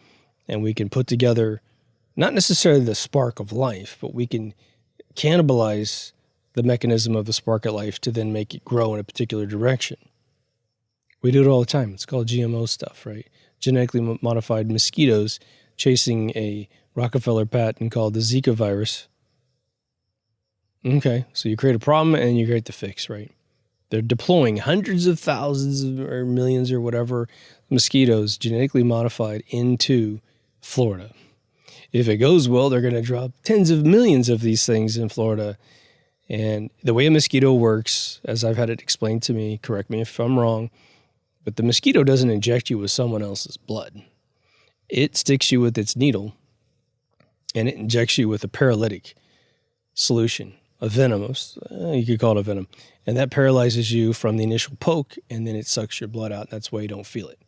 and we can put together not necessarily the spark of life, but we can cannibalize the mechanism of the spark of life to then make it grow in a particular direction. We do it all the time. It's called GMO stuff, right? Genetically modified mosquitoes chasing a Rockefeller patent called the Zika virus. Okay, so you create a problem and you create the fix, right? They're deploying hundreds of thousands or millions or whatever mosquitoes genetically modified into Florida. If it goes well, they're going to drop tens of millions of these things in Florida. And the way a mosquito works, as I've had it explained to me, correct me if I'm wrong, but the mosquito doesn't inject you with someone else's blood. It sticks you with its needle, and it injects you with a paralytic solution, a venom. You could call it a venom. And that paralyzes you from the initial poke, and then it sucks your blood out. That's why you don't feel it.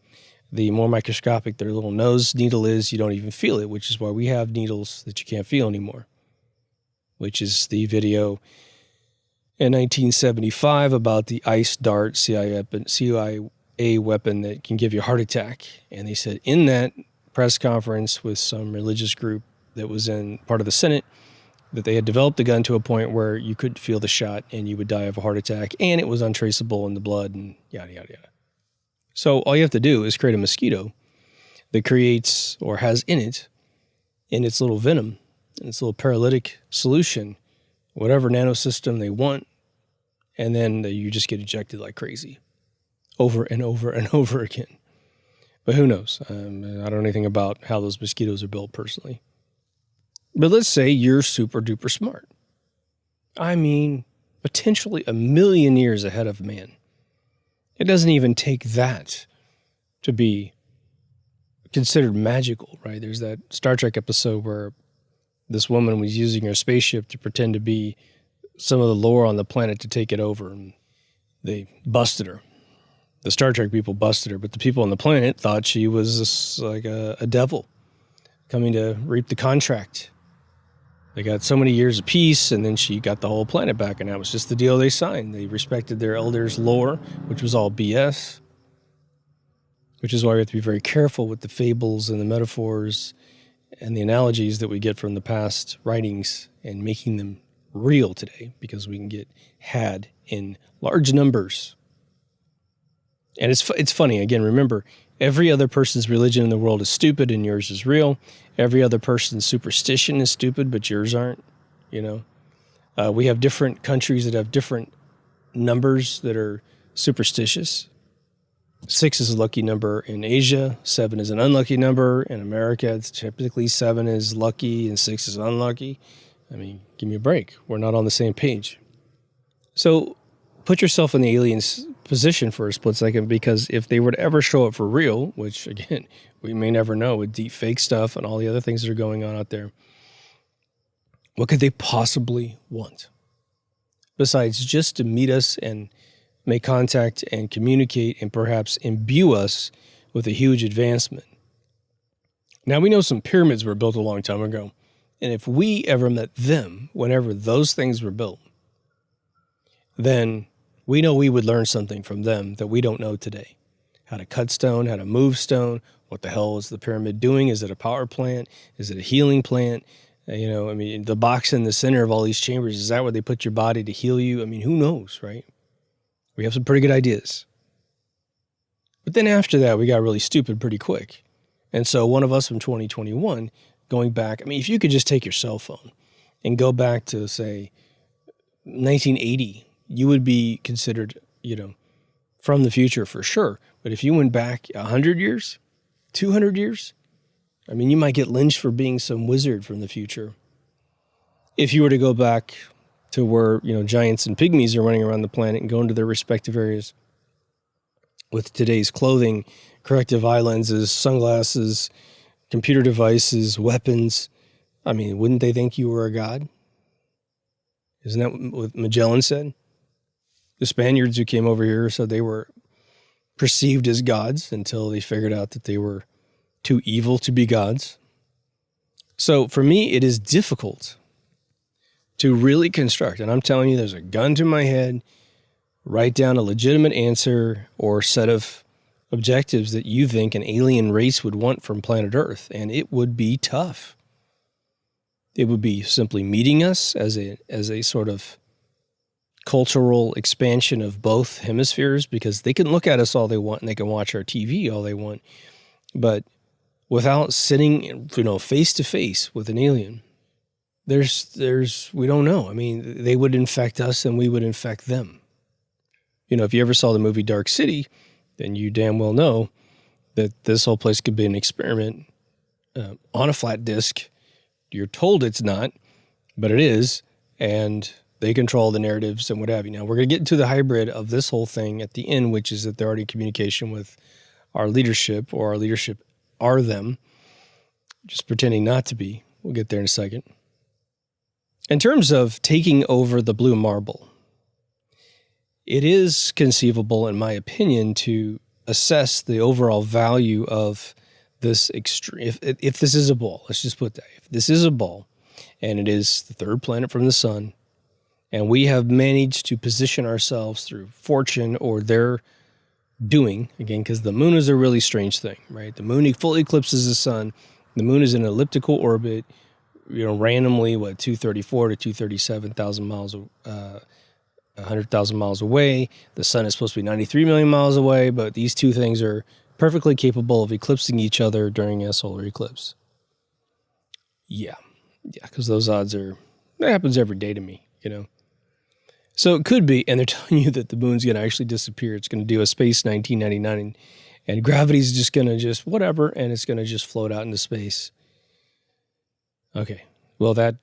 The more microscopic their little nose needle is, you don't even feel it, which is why we have needles that you can't feel anymore, which is the video in 1975 about the ice dart CIA weapon that can give you a heart attack. And they said in that press conference with some religious group that was in part of the Senate that they had developed a gun to a point where you could feel the shot and you would die of a heart attack, and it was untraceable in the blood and yada, yada, yada. So all you have to do is create a mosquito that creates or has in its little venom, in its little paralytic solution, whatever nanosystem they want, and then you just get ejected like crazy over and over and over again. But who knows? I don't know anything about how those mosquitoes are built personally. But let's say you're super duper smart. I mean, potentially a million years ahead of man. It doesn't even take that to be considered magical, right? There's that Star Trek episode where this woman was using her spaceship to pretend to be some of the lore on the planet to take it over, and they busted her. The Star Trek people busted her, but the people on the planet thought she was like a devil coming to reap the contract. They got so many years of peace, and then she got the whole planet back, and that was just the deal they signed. They respected their elders' lore, which was all BS, which is why we have to be very careful with the fables and the metaphors and the analogies that we get from the past writings and making them real today, because we can get had in large numbers. And it's funny, again, remember, every other person's religion in the world is stupid and yours is real. Every other person's superstition is stupid, but yours aren't, you know. We have different countries that have different numbers that are superstitious. 6 is a lucky number in Asia. 7 is an unlucky number. In America, it's typically 7 is lucky and 6 is unlucky. I mean, give me a break. We're not on the same page. So put yourself in the alien's position for a split second, because if they were to ever show up for real, which again, we may never know with deep fake stuff and all the other things that are going on out there, what could they possibly want besides just to meet us and make contact and communicate and perhaps imbue us with a huge advancement? Now, we know some pyramids were built a long time ago, and if we ever met them whenever those things were built, then we know we would learn something from them that we don't know today. How to cut stone, how to move stone, what the hell is the pyramid doing? Is it a power plant? Is it a healing plant? You know, I mean, the box in the center of all these chambers, is that where they put your body to heal you? I mean, who knows, right? We have some pretty good ideas. But then after that, we got really stupid pretty quick. And so one of us from 2021, going back, I mean, if you could just take your cell phone and go back to, say, 1980, you would be considered, you know, from the future for sure. But if you went back 100 years, 200 years, I mean, you might get lynched for being some wizard from the future. If you were to go back to where, you know, giants and pygmies are running around the planet and go into their respective areas with today's clothing, corrective eye lenses, sunglasses, computer devices, weapons, I mean, wouldn't they think you were a god? Isn't that what Magellan said? The Spaniards who came over here said they were perceived as gods until they figured out that they were too evil to be gods. So for me, it is difficult to really construct, and I'm telling you, there's a gun to my head, write down a legitimate answer or set of objectives that you think an alien race would want from planet Earth, and it would be tough. It would be simply meeting us as a sort of cultural expansion of both hemispheres, because they can look at us all they want and they can watch our TV all they want, but without sitting, face to face with an alien, we don't know. I mean, they would infect us and we would infect them. If you ever saw the movie Dark City, then you damn well know that this whole place could be an experiment on a flat disk. You're told it's not, but it is, and they control the narratives and what have you. Now, we're going to get into the hybrid of this whole thing at the end, which is that they're already in communication with our leadership, or our leadership are them, just pretending not to be. We'll get there in a second. In terms of taking over the blue marble, it is conceivable, in my opinion, to assess the overall value of this extreme. If this is a ball, let's just put that. If this is a ball, and it is the third planet from the sun, and we have managed to position ourselves through fortune or their doing, again, because the moon is a really strange thing, right? The moon fully eclipses the sun. The moon is in an elliptical orbit, randomly, 234 to 237,000 miles, 100,000 miles away. The sun is supposed to be 93 million miles away, but these two things are perfectly capable of eclipsing each other during a solar eclipse. Yeah, because those odds that happens every day to me, So it could be, and they're telling you that the moon's going to actually disappear. It's going to do a space 1999, and gravity's just going to whatever, and it's going to just float out into space. Okay, well, that,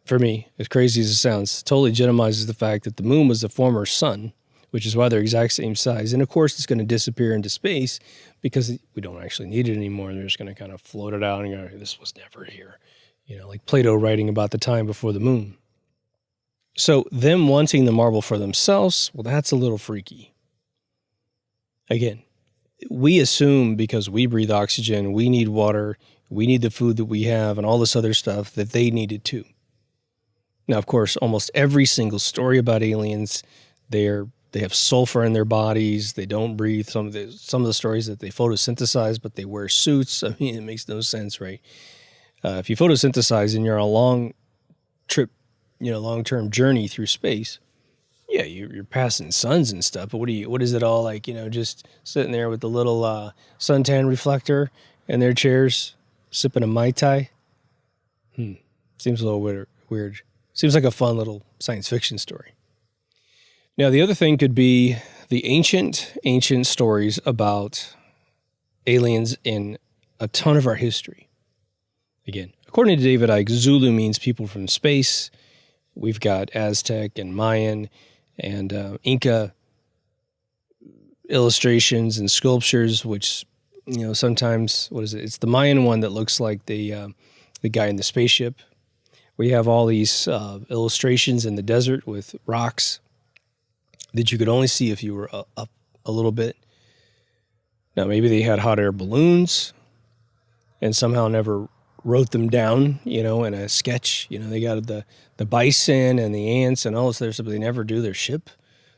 for me, as crazy as it sounds, totally legitimizes the fact that the moon was the former sun, which is why they're exact same size. And of course, it's going to disappear into space because we don't actually need it anymore. They're just going to kind of float it out and go, this was never here. Like Plato writing about the time before the moon. So them wanting the marble for themselves, well, that's a little freaky. Again, we assume because we breathe oxygen, we need water, we need the food that we have and all this other stuff, that they need it too. Now, of course, almost every single story about aliens, they have sulfur in their bodies, they don't breathe. Some of the stories that they photosynthesize, but they wear suits. I mean, it makes no sense, right? If you photosynthesize and you're on a long trip, long-term journey through space, yeah, you're passing suns and stuff, but what is it all like, just sitting there with the little suntan reflector in their chairs, sipping a Mai Tai? Seems a little weird. Seems like a fun little science fiction story. Now, the other thing could be the ancient stories about aliens in a ton of our history. Again, according to David Icke, Zulu means people from space. We've got Aztec and Mayan and Inca illustrations and sculptures, which, sometimes, what is it? It's the Mayan one that looks like the guy in the spaceship. We have all these illustrations in the desert with rocks that you could only see if you were up a little bit. Now, maybe they had hot air balloons and somehow never wrote them down, in a sketch. They got the bison and the ants and all this other stuff, but they never do their ship.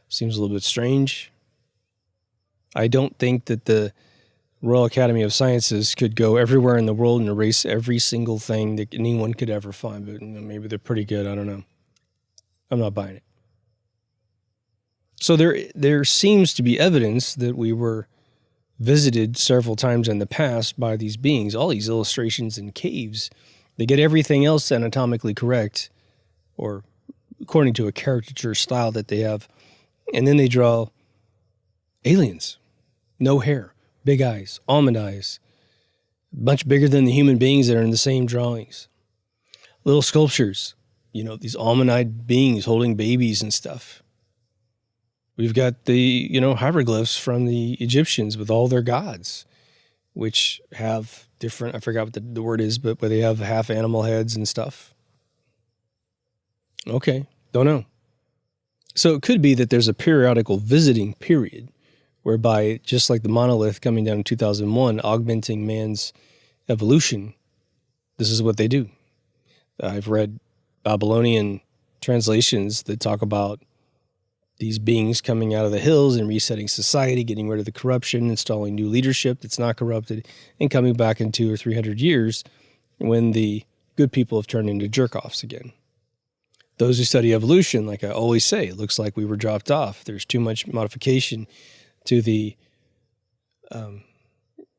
Seems a little bit strange. I don't think that the Royal Academy of Sciences could go everywhere in the world and erase every single thing that anyone could ever find, but maybe they're pretty good. I don't know. I'm not buying it. So there seems to be evidence that we were visited several times in the past by these beings. All these illustrations in caves, they get everything else anatomically correct, or according to a caricature style that they have, and then they draw aliens. No hair, big eyes, almond eyes, much bigger than the human beings that are in the same drawings. Little sculptures, these almond-eyed beings holding babies and stuff. We've got the, hieroglyphs from the Egyptians with all their gods, which have different, I forgot what the word is, but where they have half animal heads and stuff. Okay, don't know. So it could be that there's a periodical visiting period whereby, just like the monolith coming down in 2001, augmenting man's evolution, this is what they do. I've read Babylonian translations that talk about these beings coming out of the hills and resetting society, getting rid of the corruption, installing new leadership that's not corrupted, and coming back in 200 or 300 years when the good people have turned into jerk-offs again. Those who study evolution, like I always say, it looks like we were dropped off. There's too much modification to the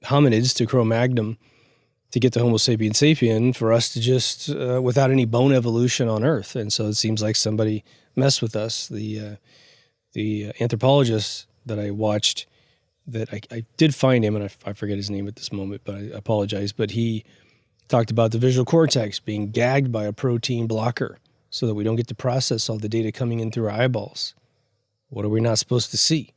hominids, to Cro-Magnon, to get to Homo sapien sapien for us to just, without any bone evolution on Earth. And so it seems like somebody messed with us. The anthropologist that I watched, that I did find him, and I forget his name at this moment, but I apologize, but he talked about the visual cortex being gagged by a protein blocker so that we don't get to process all the data coming in through our eyeballs. What are we not supposed to see?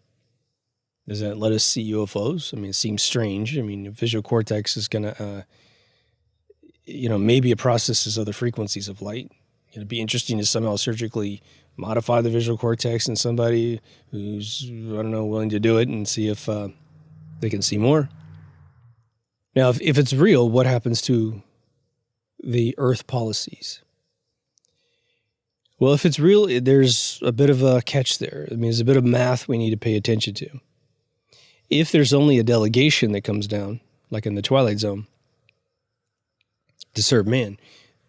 Does that let us see UFOs? I mean, it seems strange. I mean, the visual cortex is going to, maybe it processes other frequencies of light. It'd be interesting to somehow surgically modify the visual cortex in somebody who's, willing to do it and see if they can see more. Now, if it's real, what happens to the Earth policies? Well, if it's real, there's a bit of a catch there. I mean, there's a bit of math we need to pay attention to. If there's only a delegation that comes down, like in the Twilight Zone, to serve man,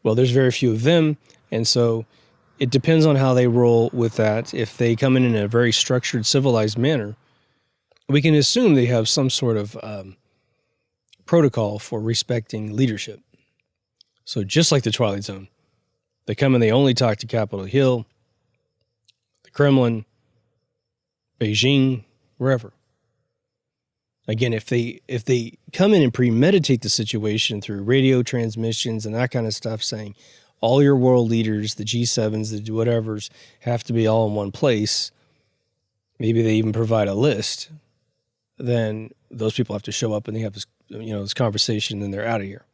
well, there's very few of them, and so it depends on how they roll with that. If they come in a very structured, civilized manner, we can assume they have some sort of protocol for respecting leadership. So just like the Twilight Zone, they come and they only talk to Capitol Hill, the Kremlin, Beijing, wherever. Again, if they come in and premeditate the situation through radio transmissions and that kind of stuff, saying all your world leaders, the G7s, the whatevers, have to be all in one place, maybe they even provide a list, then those people have to show up and they have this conversation and then they're out of here.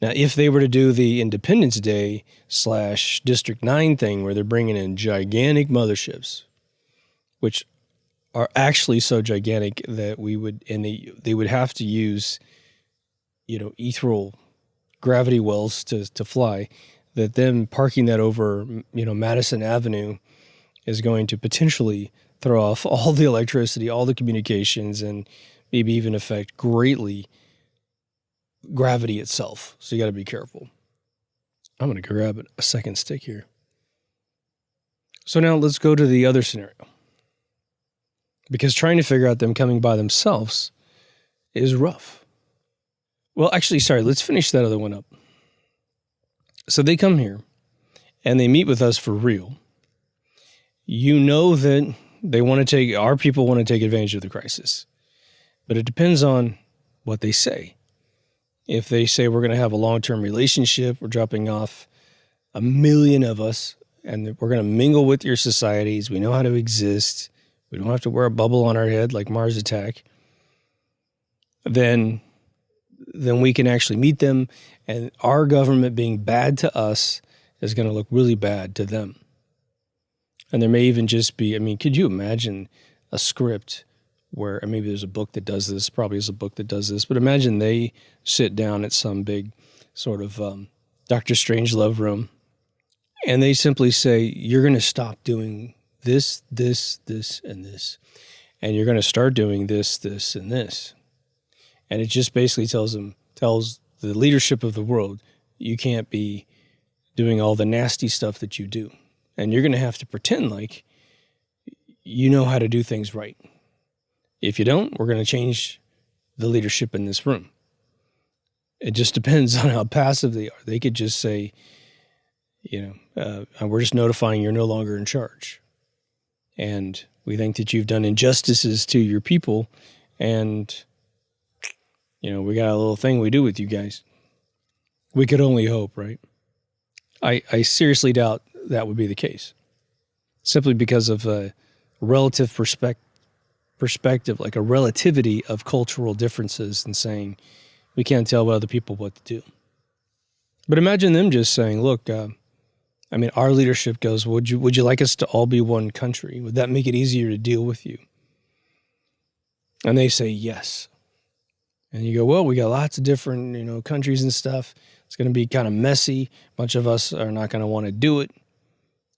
Now, if they were to do the Independence Day / District 9 thing where they're bringing in gigantic motherships, which are actually so gigantic that they would have to use, ethereal gravity wells to fly, that them parking that over, Madison Avenue is going to potentially throw off all the electricity, all the communications, and maybe even affect greatly gravity itself. So you got to be careful. I'm going to grab a second stick here. So now let's go to the other scenario. Because trying to figure out them coming by themselves is rough. Well, actually, sorry, let's finish that other one up. So they come here and they meet with us for real. You know that our people want to take advantage of the crisis. But it depends on what they say. If they say we're going to have a long-term relationship, we're dropping off 1 million of us, and we're going to mingle with your societies, we know how to exist, we don't have to wear a bubble on our head like Mars Attack, then we can actually meet them, and our government being bad to us is going to look really bad to them. And there may even just be, could you imagine a script where, maybe there's a book that does this, probably is a book that does this, but imagine they sit down at some big sort of Dr. Strangelove room, and they simply say, you're going to stop doing this, this, this, and this, and you're going to start doing this, this, and this. And it just basically tells the leadership of the world, you can't be doing all the nasty stuff that you do. And you're going to have to pretend like you know how to do things right. If you don't, we're going to change the leadership in this room. It just depends on how passive they are. They could just say, we're just notifying you're no longer in charge. And we think that you've done injustices to your people. And, we got a little thing we do with you guys. We could only hope, right? I seriously doubt that would be the case. Simply because of a relative perspective, like a relativity of cultural differences, and saying we can't tell other people what to do. But imagine them just saying, look, I mean, our leadership goes, would you like us to all be one country? Would that make it easier to deal with you? And they say yes. And you go, well, we got lots of different, countries and stuff. It's going to be kind of messy. A bunch of us are not going to want to do it.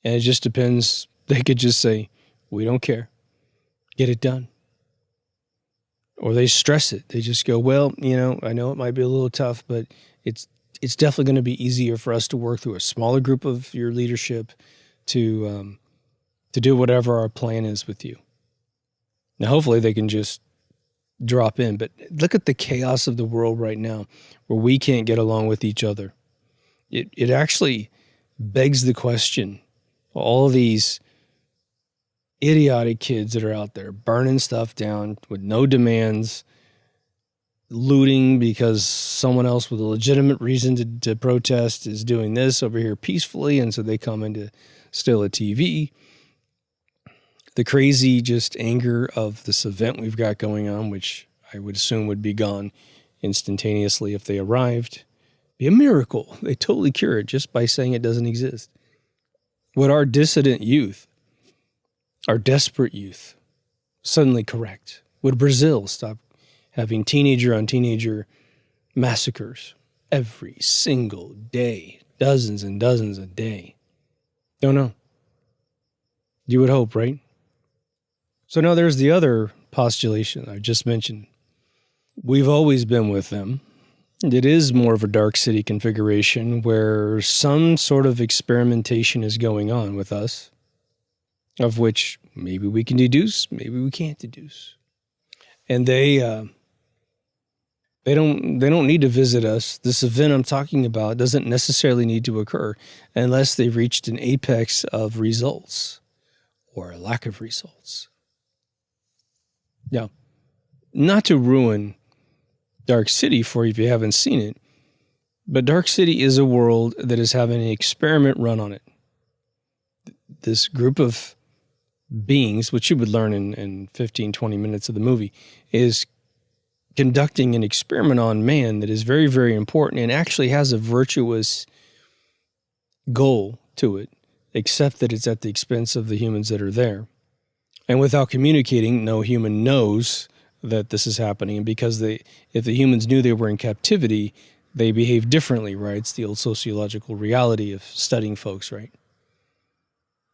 And it just depends. They could just say, we don't care. Get it done. Or they stress it. They just go, well, I know it might be a little tough, but it's definitely going to be easier for us to work through a smaller group of your leadership to do whatever our plan is with you. Now, hopefully they can just drop in, but look at the chaos of the world right now where we can't get along with each other. It actually begs the question, all these idiotic kids that are out there burning stuff down with no demands, looting because someone else with a legitimate reason to protest is doing this over here peacefully, and so they come in to steal a TV. The crazy just anger of this event we've got going on, which I would assume would be gone instantaneously if they arrived. Be a miracle. They totally cure it just by saying it doesn't exist. Would our dissident youth, our desperate youth, suddenly correct? Would Brazil stop having teenager on teenager massacres every single day, dozens and dozens a day? Don't know. You would hope, right? So now there's the other postulation I just mentioned. We've always been with them. It is more of a dark city configuration where some sort of experimentation is going on with us, of which maybe we can deduce, maybe we can't deduce. And they don't need to visit us. This event I'm talking about doesn't necessarily need to occur unless they've reached an apex of results or a lack of results. Now, not to ruin Dark City for you if you haven't seen it, but Dark City is a world that is having an experiment run on it. This group of beings, which you would learn in 15, 20 minutes of the movie, is conducting an experiment on man that is very, very important and actually has a virtuous goal to it, except that it's at the expense of the humans that are there. And without communicating, no human knows that this is happening. And because if the humans knew they were in captivity, they behave differently, right? It's the old sociological reality of studying folks, right?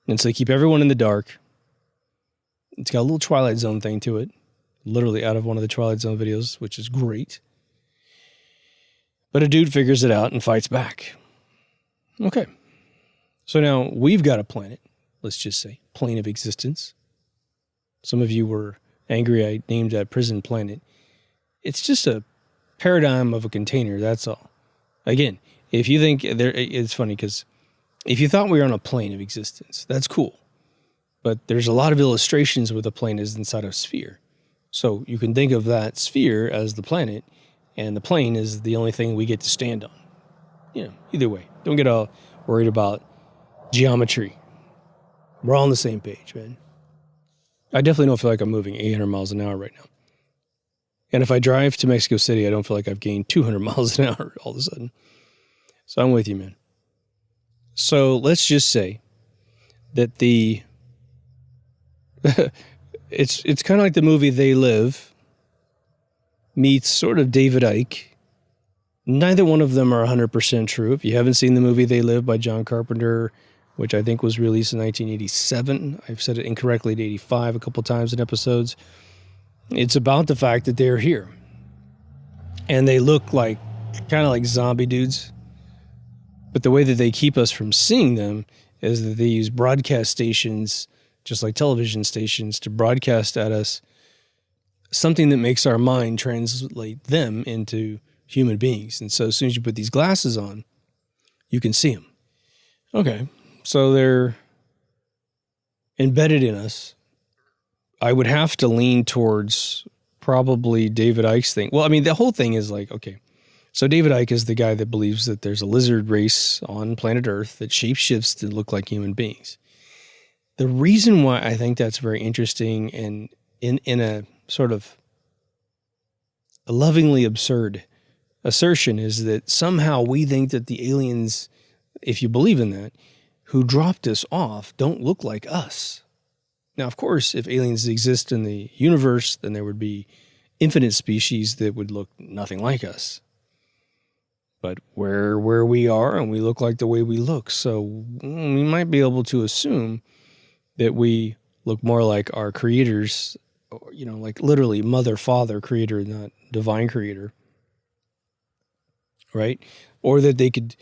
And so they keep everyone in the dark. It's got a little Twilight Zone thing to it, literally out of one of the Twilight Zone videos, which is great. But a dude figures it out and fights back. Okay. So now we've got a planet, let's just say, plane of existence. Some of you were angry I named that prison planet. It's just a paradigm of a container, that's all. Again, if you think it's funny because if you thought we were on a plane of existence, that's cool. But there's a lot of illustrations where the plane is inside a sphere. So you can think of that sphere as the planet, and the plane is the only thing we get to stand on. Either way, don't get all worried about geometry. We're all on the same page, man. I definitely don't feel like I'm moving 800 miles an hour right now. And if I drive to Mexico City, I don't feel like I've gained 200 miles an hour all of a sudden. So I'm with you, man. So let's just say that it's kind of like the movie They Live meets sort of David Icke. Neither one of them are 100% true. If you haven't seen the movie They Live by John Carpenter, which I think was released in 1987. I've said it incorrectly at 85 a couple times in episodes. It's about the fact that they're here. And they look kind of like zombie dudes. But the way that they keep us from seeing them is that they use broadcast stations, just like television stations, to broadcast at us something that makes our mind translate them into human beings. And so as soon as you put these glasses on, you can see them. Okay. So they're embedded in us. I would have to lean towards probably David Icke's thing. Well, I mean, the whole thing is okay. So David Icke is the guy that believes that there's a lizard race on planet Earth that shapeshifts to look like human beings. The reason why I think that's very interesting and in a sort of a lovingly absurd assertion is that somehow we think that the aliens, if you believe in that, who dropped us off don't look like us. Now, of course, if aliens exist in the universe, then there would be infinite species that would look nothing like us. But where we are, and we look like the way we look, so we might be able to assume that we look more like our creators, you know, like literally mother, father, creator, not divine creator, right? Or that they could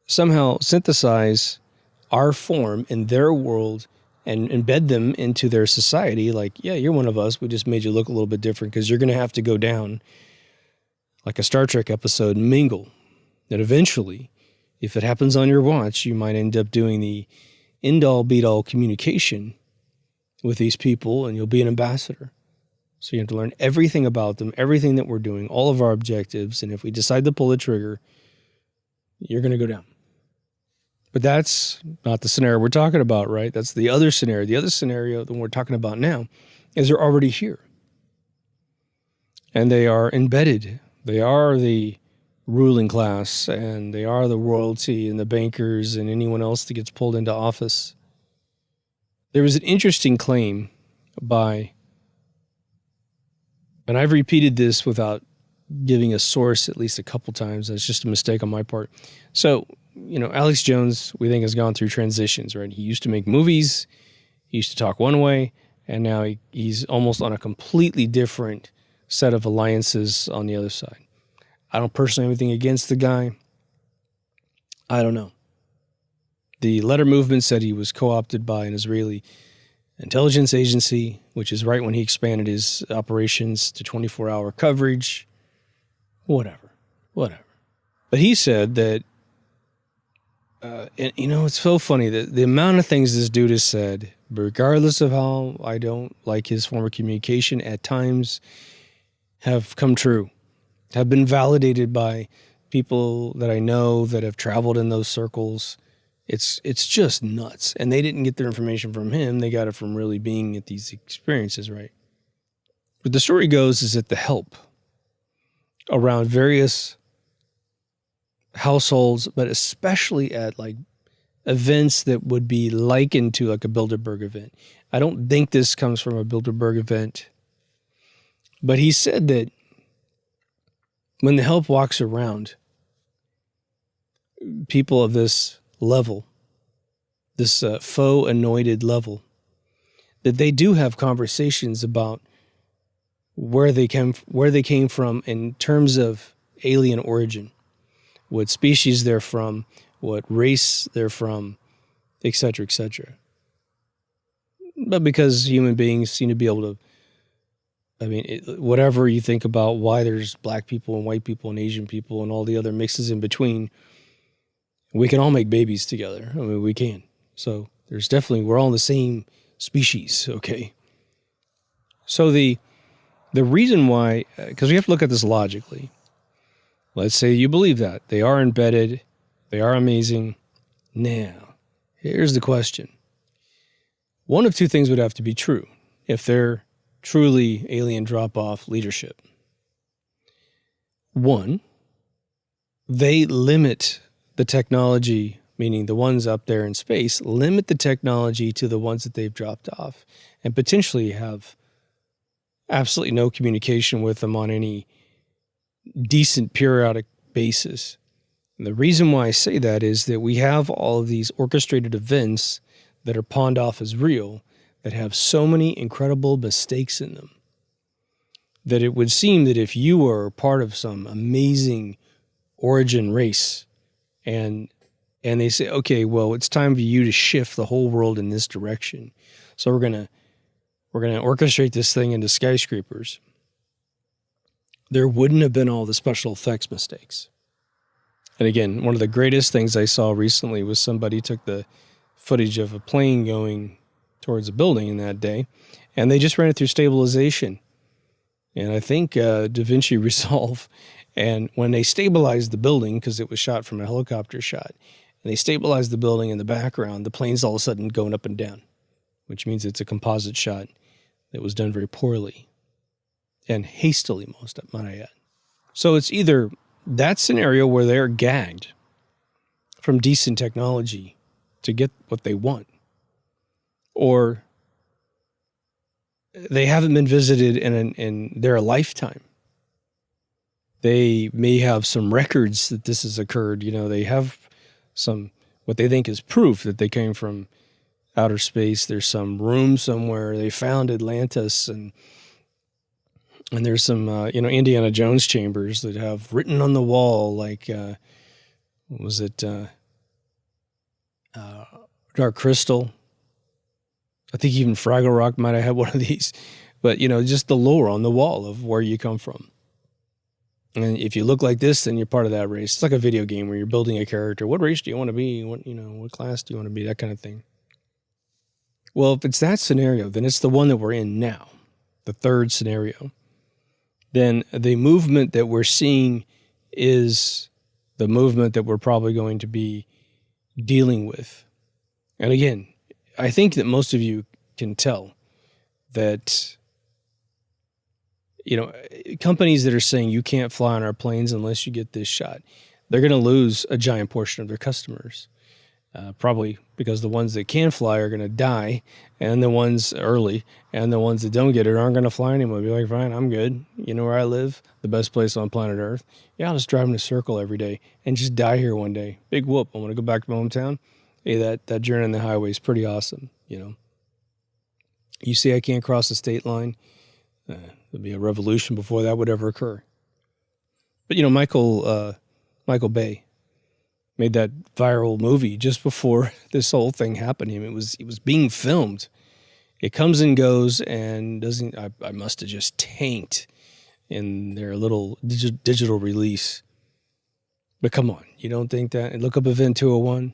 somehow synthesize our form in their world and embed them into their society. Like, yeah, you're one of us. We just made you look a little bit different because you're going to have to go down like a Star Trek episode and mingle. That eventually, if it happens on your watch, you might end up doing the end-all be-all communication with these people, and you'll be an ambassador. So you have to learn everything about them, everything that we're doing, all of our objectives, and if we decide to pull the trigger, you're going to go down. But that's not the scenario we're talking about, right? That's the other scenario. The other scenario that we're talking about now is they're already here. And they are embedded. They are the ruling class, and they are the royalty and the bankers and anyone else that gets pulled into office. There was an interesting claim by, and I've repeated this without giving a source at least a couple times. That's just a mistake on my part. So, you know, Alex Jones, we think, has gone through transitions, right? He used to make movies, he used to talk one way, and now he's almost on a completely different set of alliances on the other side. I don't personally have anything against the guy. I don't know. The letter movement said he was co-opted by an Israeli intelligence agency, which is right when he expanded his operations to 24-hour coverage. Whatever. But he said that, and you know, it's so funny that the amount of things this dude has said, regardless of how I don't like his form of communication, at times have come true, have been validated by people that I know that have traveled in those circles. It's just nuts. And they didn't get their information from him. They got it from really being at these experiences, right? But the story goes is that the help around various households, but especially at like events that would be likened to like a Bilderberg event. I don't think this comes from a Bilderberg event, but he said that when the help walks around, people of this level, this faux anointed level, that they do have conversations about where they came from in terms of alien origin, what species they're from, what race they're from, etc., etc. But because human beings seem to be able to, I mean, whatever you think about why there's black people and white people and Asian people and all the other mixes in between, we can all make babies together. I mean, we can. So there's definitely, we're all in the same species, okay? So the reason why, because we have to look at this logically. Let's say you believe that. They are embedded. They are amazing. Now, here's the question. One of two things would have to be true if they're truly alien drop-off leadership. One, they limit the technology, meaning the ones up there in space, limit the technology to the ones that they've dropped off and potentially have absolutely no communication with them on any decent periodic basis. And the reason why I say that is that we have all of these orchestrated events that are pawned off as real that have so many incredible mistakes in them that it would seem that if you were part of some amazing origin race and they say, okay, well, it's time for you to shift the whole world in this direction. So we're going to orchestrate this thing into skyscrapers. There wouldn't have been all the special effects mistakes. And again, one of the greatest things I saw recently was somebody took the footage of a plane going towards a building in that day, and they just ran it through stabilization. And I think DaVinci Resolve, and when they stabilized the building, because it was shot from a helicopter shot, and they stabilized the building in the background, the plane's all of a sudden going up and down, which means it's a composite shot that was done very poorly and hastily, most might I add. So it's either that scenario where they're gagged from decent technology to get what they want. Or they haven't been visited in their lifetime. They may have some records that this has occurred. They have some, what they think is proof that they came from outer space. There's some room somewhere. They found Atlantis, and there's some, Indiana Jones chambers that have written on the wall, like, what was it? Dark Crystal. I think even Fraggle Rock might have had one of these. But, just the lore on the wall of where you come from. And if you look like this, then you're part of that race. It's like a video game where you're building a character. What race do you want to be? What class do you want to be? That kind of thing. Well, if it's that scenario, then it's the one that we're in now, the third scenario. Then the movement that we're seeing is the movement that we're probably going to be dealing with. And again, I think that most of you can tell that, companies that are saying you can't fly on our planes unless you get this shot, they're going to lose a giant portion of their customers. Probably because the ones that can fly are going to die, and the ones early, and the ones that don't get it aren't going to fly anymore. Be like, fine, I'm good. You know where I live? The best place on planet Earth. Yeah, I'll just drive in a circle every day and just die here one day. Big whoop. I want to go back to my hometown. Hey, that journey on the highway is pretty awesome, You see I can't cross the state line. There'd be a revolution before that would ever occur. But, Michael Bay made that viral movie just before this whole thing happened. It was being filmed. It comes and goes and doesn't. I must have just tanked in their little digital release. But come on, you don't think that? And look up Event 201.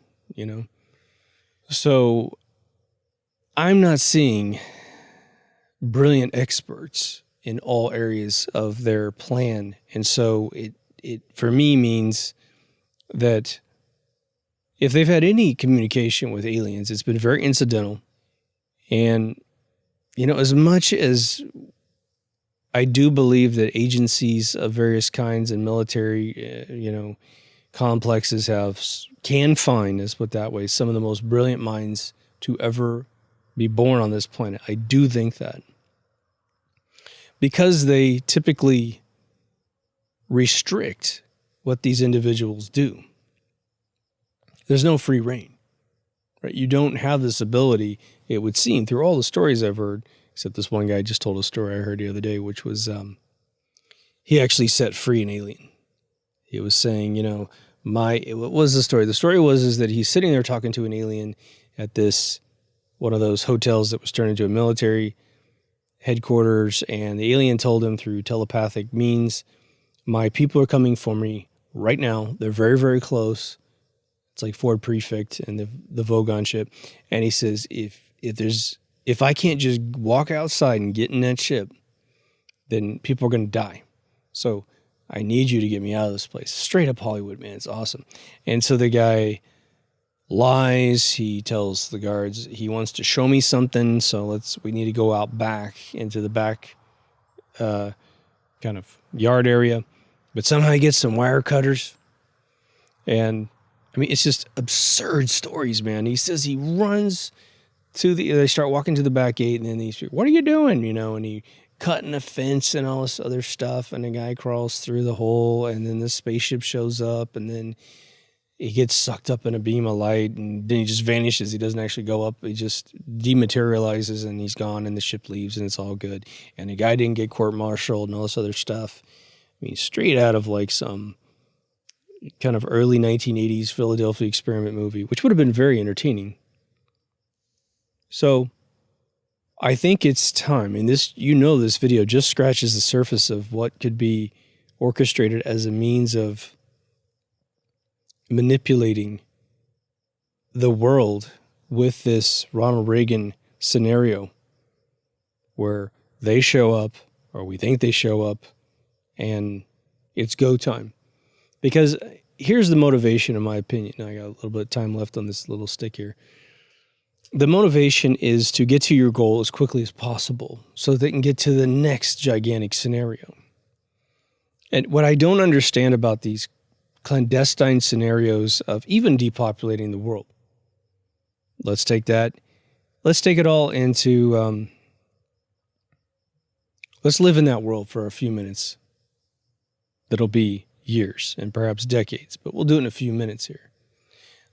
So I'm not seeing brilliant experts in all areas of their plan, and so it for me means that if they've had any communication with aliens, it's been very incidental. And, as much as I do believe that agencies of various kinds and military, complexes can find, let's put it that way, some of the most brilliant minds to ever be born on this planet. I do think that. Because they typically restrict what these individuals do. There's no free reign, right? You don't have this ability, it would seem, through all the stories I've heard, except this one guy just told a story I heard the other day, which was he actually set free an alien. He was saying, what was the story? The story was that he's sitting there talking to an alien at one of those hotels that was turned into a military headquarters, and the alien told him through telepathic means, my people are coming for me right now. They're very, very close. It's like Ford Prefect and the Vogon ship. And he says, if I can't just walk outside and get in that ship, then people are going to die. So I need you to get me out of this place. Straight up Hollywood, man. It's awesome. And so the guy lies. He tells the guards he wants to show me something. So we need to go out back into the back kind of yard area. But somehow he gets some wire cutters. And it's just absurd stories, man. He says he runs they start walking to the back gate, and then he's, what are you doing? And he cutting a fence and all this other stuff, and the guy crawls through the hole, and then the spaceship shows up, and then he gets sucked up in a beam of light, and then he just vanishes. He doesn't actually go up. He just dematerializes, and he's gone, and the ship leaves, and it's all good. And the guy didn't get court-martialed and all this other stuff. Straight out of like some kind of early 1980s Philadelphia experiment movie, which would have been very entertaining. So I think it's time, and this video just scratches the surface of what could be orchestrated as a means of manipulating the world with this Ronald Reagan scenario where they show up, or we think they show up, and it's go time. Because here's the motivation, in my opinion. Now I got a little bit of time left on this little stick here. The motivation is to get to your goal as quickly as possible so they can get to the next gigantic scenario. And what I don't understand about these clandestine scenarios of even depopulating the world Let's take that. Let's take it all into, let's live in that world for a few minutes. That'll be years and perhaps decades, but we'll do it in a few minutes here.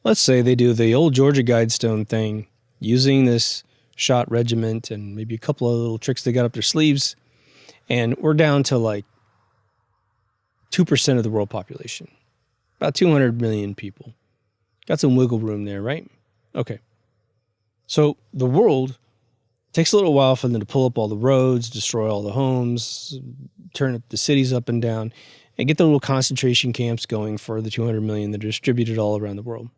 Let's say they do the old Georgia Guidestone thing using this shot regiment and maybe a couple of little tricks they got up their sleeves, and we're down to like 2% of the world population, about 200 million people. Got some wiggle room there, right? Okay. So the world takes a little while for them to pull up all the roads, destroy all the homes, turn up the cities up and down, and get the little concentration camps going for the 200 million that are distributed all around the world.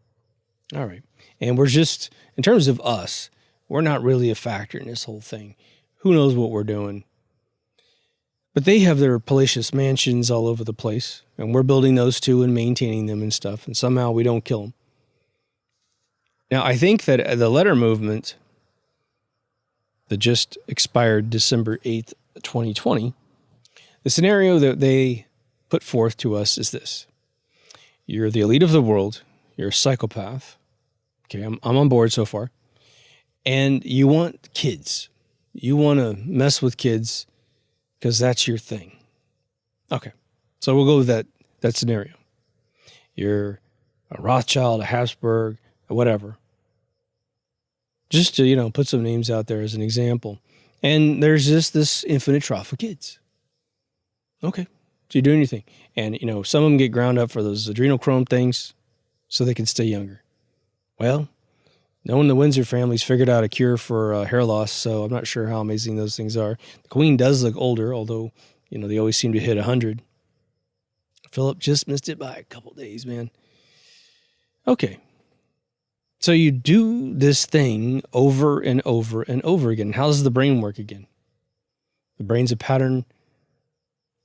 All right. And we're just, in terms of us, we're not really a factor in this whole thing. Who knows what we're doing? But they have their palatial mansions all over the place, and we're building those too and maintaining them and stuff, and somehow we don't kill them. Now, I think that the letter movement that just expired December 8th, 2020, the scenario that they put forth to us is this. You're the elite of the world. You're a psychopath. Okay, I'm on board so far. And you want kids. You want to mess with kids because that's your thing. Okay, so we'll go with that scenario. You're a Rothschild, a Habsburg, whatever. Just to, put some names out there as an example. And there's just this infinite trough of kids. Okay, so you're doing your thing. And, some of them get ground up for those adrenochrome things so they can stay younger. Well, no one in the Windsor family's figured out a cure for hair loss, so I'm not sure how amazing those things are. The Queen does look older, although, they always seem to hit 100. Philip just missed it by a couple days, man. Okay. So you do this thing over and over and over again. How does the brain work again? The brain's a pattern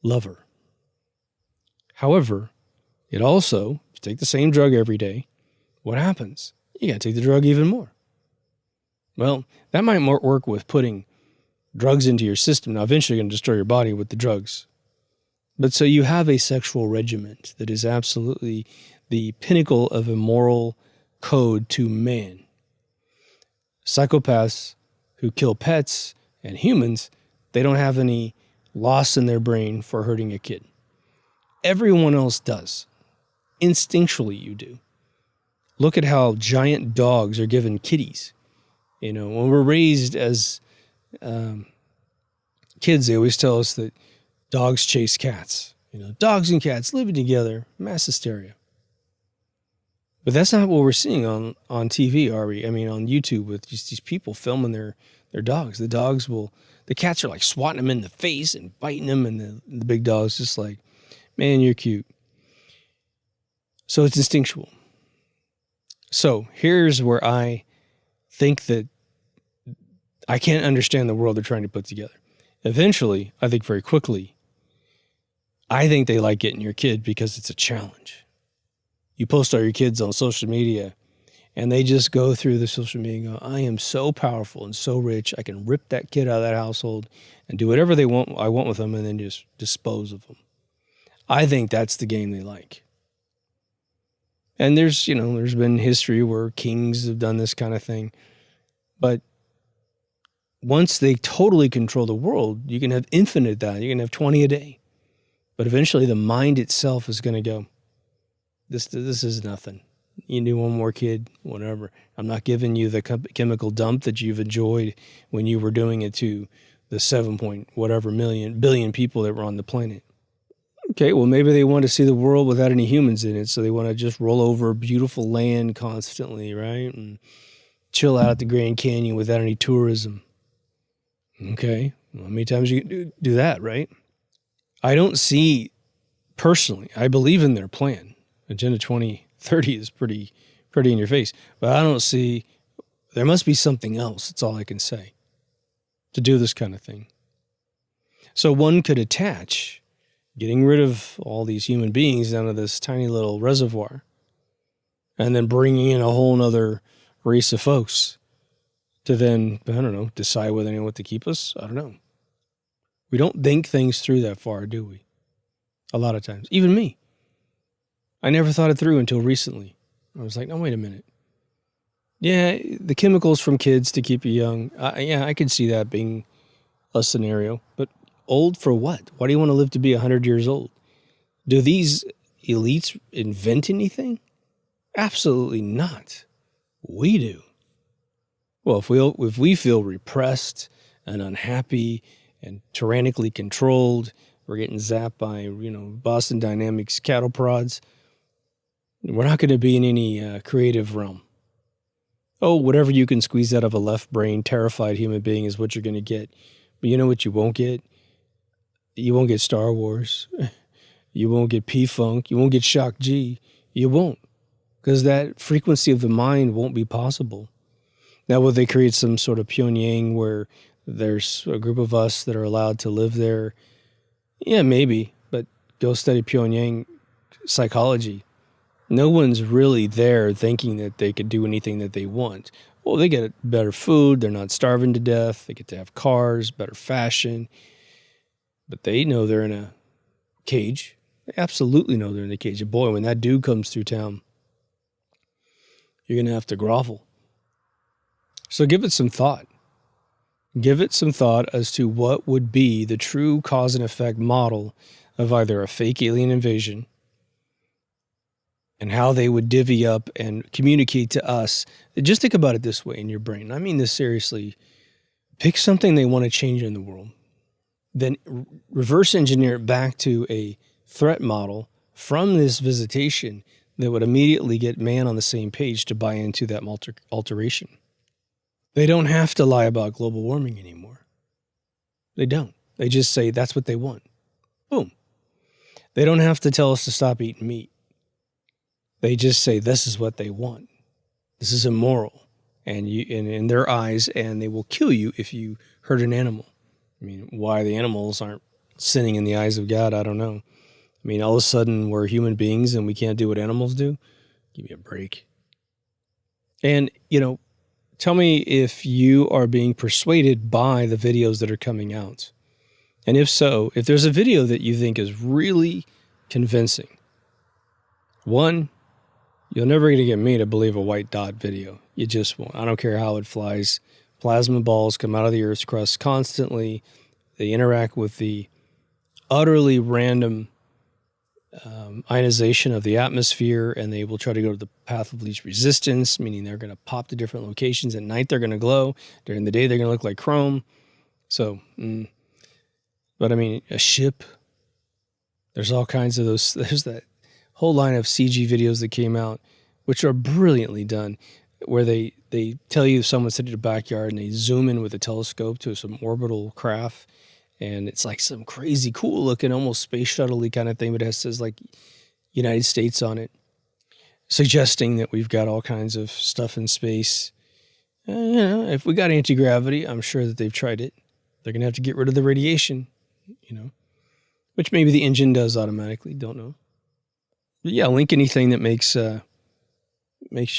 lover. However, it also, if you take the same drug every day, what happens? You got to take the drug even more. Well, that might work with putting drugs into your system. Now, eventually you're going to destroy your body with the drugs. But so you have a sexual regiment that is absolutely the pinnacle of a moral code to man. Psychopaths who kill pets and humans, they don't have any loss in their brain for hurting a kid. Everyone else does. Instinctually, you do. Look at how giant dogs are given kitties. When we're raised as kids, they always tell us that dogs chase cats. Dogs and cats living together, mass hysteria. But that's not what we're seeing on TV, are we? I mean, on YouTube with just these people filming their dogs. The cats are like swatting them in the face and biting them, and the big dog's just like, man, you're cute. So it's instinctual. So here's where I think that I can't understand the world they're trying to put together. Eventually, I think very quickly, I think they like getting your kid because it's a challenge. You post all your kids on social media, and they just go through the social media and go, I am so powerful and so rich, I can rip that kid out of that household and do whatever I want with them, and then just dispose of them. I think that's the game they like. And there's been history where kings have done this kind of thing. But once they totally control the world, you can have infinite that. You can have 20 a day. But eventually the mind itself is going to go, this is nothing. You need one more kid, whatever. I'm not giving you the chemical dump that you've enjoyed when you were doing it to the 7 billion people that were on the planet. Okay, well, maybe they want to see the world without any humans in it, so they want to just roll over beautiful land constantly, right? And chill out at the Grand Canyon without any tourism. Okay, well, how many times you can do that, right? I don't see, personally, I believe in their plan. Agenda 2030 is pretty in your face, but I don't see, there must be something else, that's all I can say, to do this kind of thing. So one could attach getting rid of all these human beings down to this tiny little reservoir, and then bringing in a whole nother race of folks to then, I don't know, decide whether they want to keep us. I don't know. We don't think things through that far, do we? A lot of times. Even me. I never thought it through until recently. I was like, no, wait a minute. Yeah, the chemicals from kids to keep you young. Yeah, I could see that being a scenario. But old for what? Why do you want to live to be 100 years old? Do these elites invent anything? Absolutely not. We do. Well, if we feel repressed and unhappy and tyrannically controlled, we're getting zapped by Boston Dynamics cattle prods. We're not going to be in any creative realm. Oh, whatever you can squeeze out of a left brain, terrified human being is what you're going to get. But you know what you won't get? You won't get Star Wars. You won't get P-Funk. You won't get Shock G. You won't. Because that frequency of the mind won't be possible. Now, will they create some sort of Pyongyang where there's a group of us that are allowed to live there? Yeah, maybe. But go study Pyongyang psychology. No one's really there thinking that they could do anything that they want. Well, they get better food. They're not starving to death. They get to have cars, better fashion. But they know they're in a cage. They absolutely know they're in a cage. And boy, when that dude comes through town, you're going to have to grovel. So give it some thought. Give it some thought as to what would be the true cause and effect model of either a fake alien invasion and how they would divvy up and communicate to us. Just think about it this way in your brain. I mean this seriously. Pick something they want to change in the world. Then reverse engineer it back to a threat model from this visitation that would immediately get man on the same page to buy into that alteration. They don't have to lie about global warming anymore. They don't. They just say that's what they want. Boom. They don't have to tell us to stop eating meat. They just say this is what they want. This is immoral. And in their eyes, and they will kill you if you hurt an animal. I mean, why the animals aren't sinning in the eyes of God, I don't know. I mean, all of a sudden we're human beings and we can't do what animals do? Give me a break. And, tell me if you are being persuaded by the videos that are coming out. And if so, if there's a video that you think is really convincing, one, you're never going to get me to believe a white dot video. You just won't. I don't care how it flies. Plasma balls come out of the Earth's crust constantly. They interact with the utterly random ionization of the atmosphere, and they will try to go to the path of least resistance, meaning they're going to pop to different locations. At night, they're going to glow. During the day, they're going to look like chrome. So, but I mean, a ship, there's all kinds of those. There's that whole line of CG videos that came out, which are brilliantly done, where they tell you someone's sitting in a backyard and they zoom in with a telescope to some orbital craft. And it's like some crazy cool looking, almost space shuttle-y kind of thing, but it says like United States on it, suggesting that we've got all kinds of stuff in space. If we got anti-gravity, I'm sure that they've tried it. They're going to have to get rid of the radiation, which maybe the engine does automatically. Don't know. But yeah, link anything that makes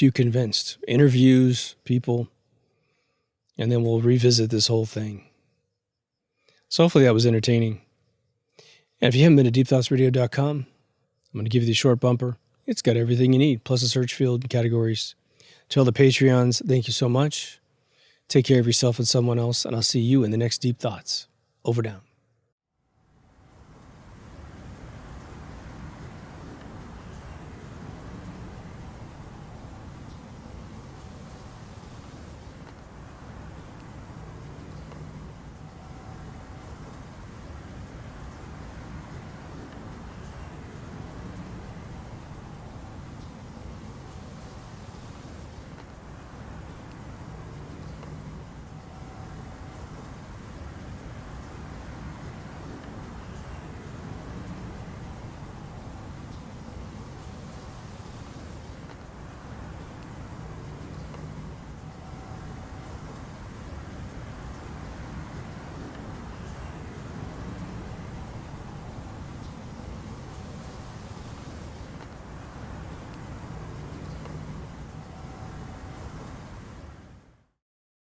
you convinced. Interviews, people, and then we'll revisit this whole thing. So hopefully that was entertaining. And if you haven't been to deepthoughtsradio.com, I'm going to give you the short bumper. It's got everything you need, plus a search field and categories. To all the Patreons, thank you so much. Take care of yourself and someone else, and I'll see you in the next Deep Thoughts. Over, down.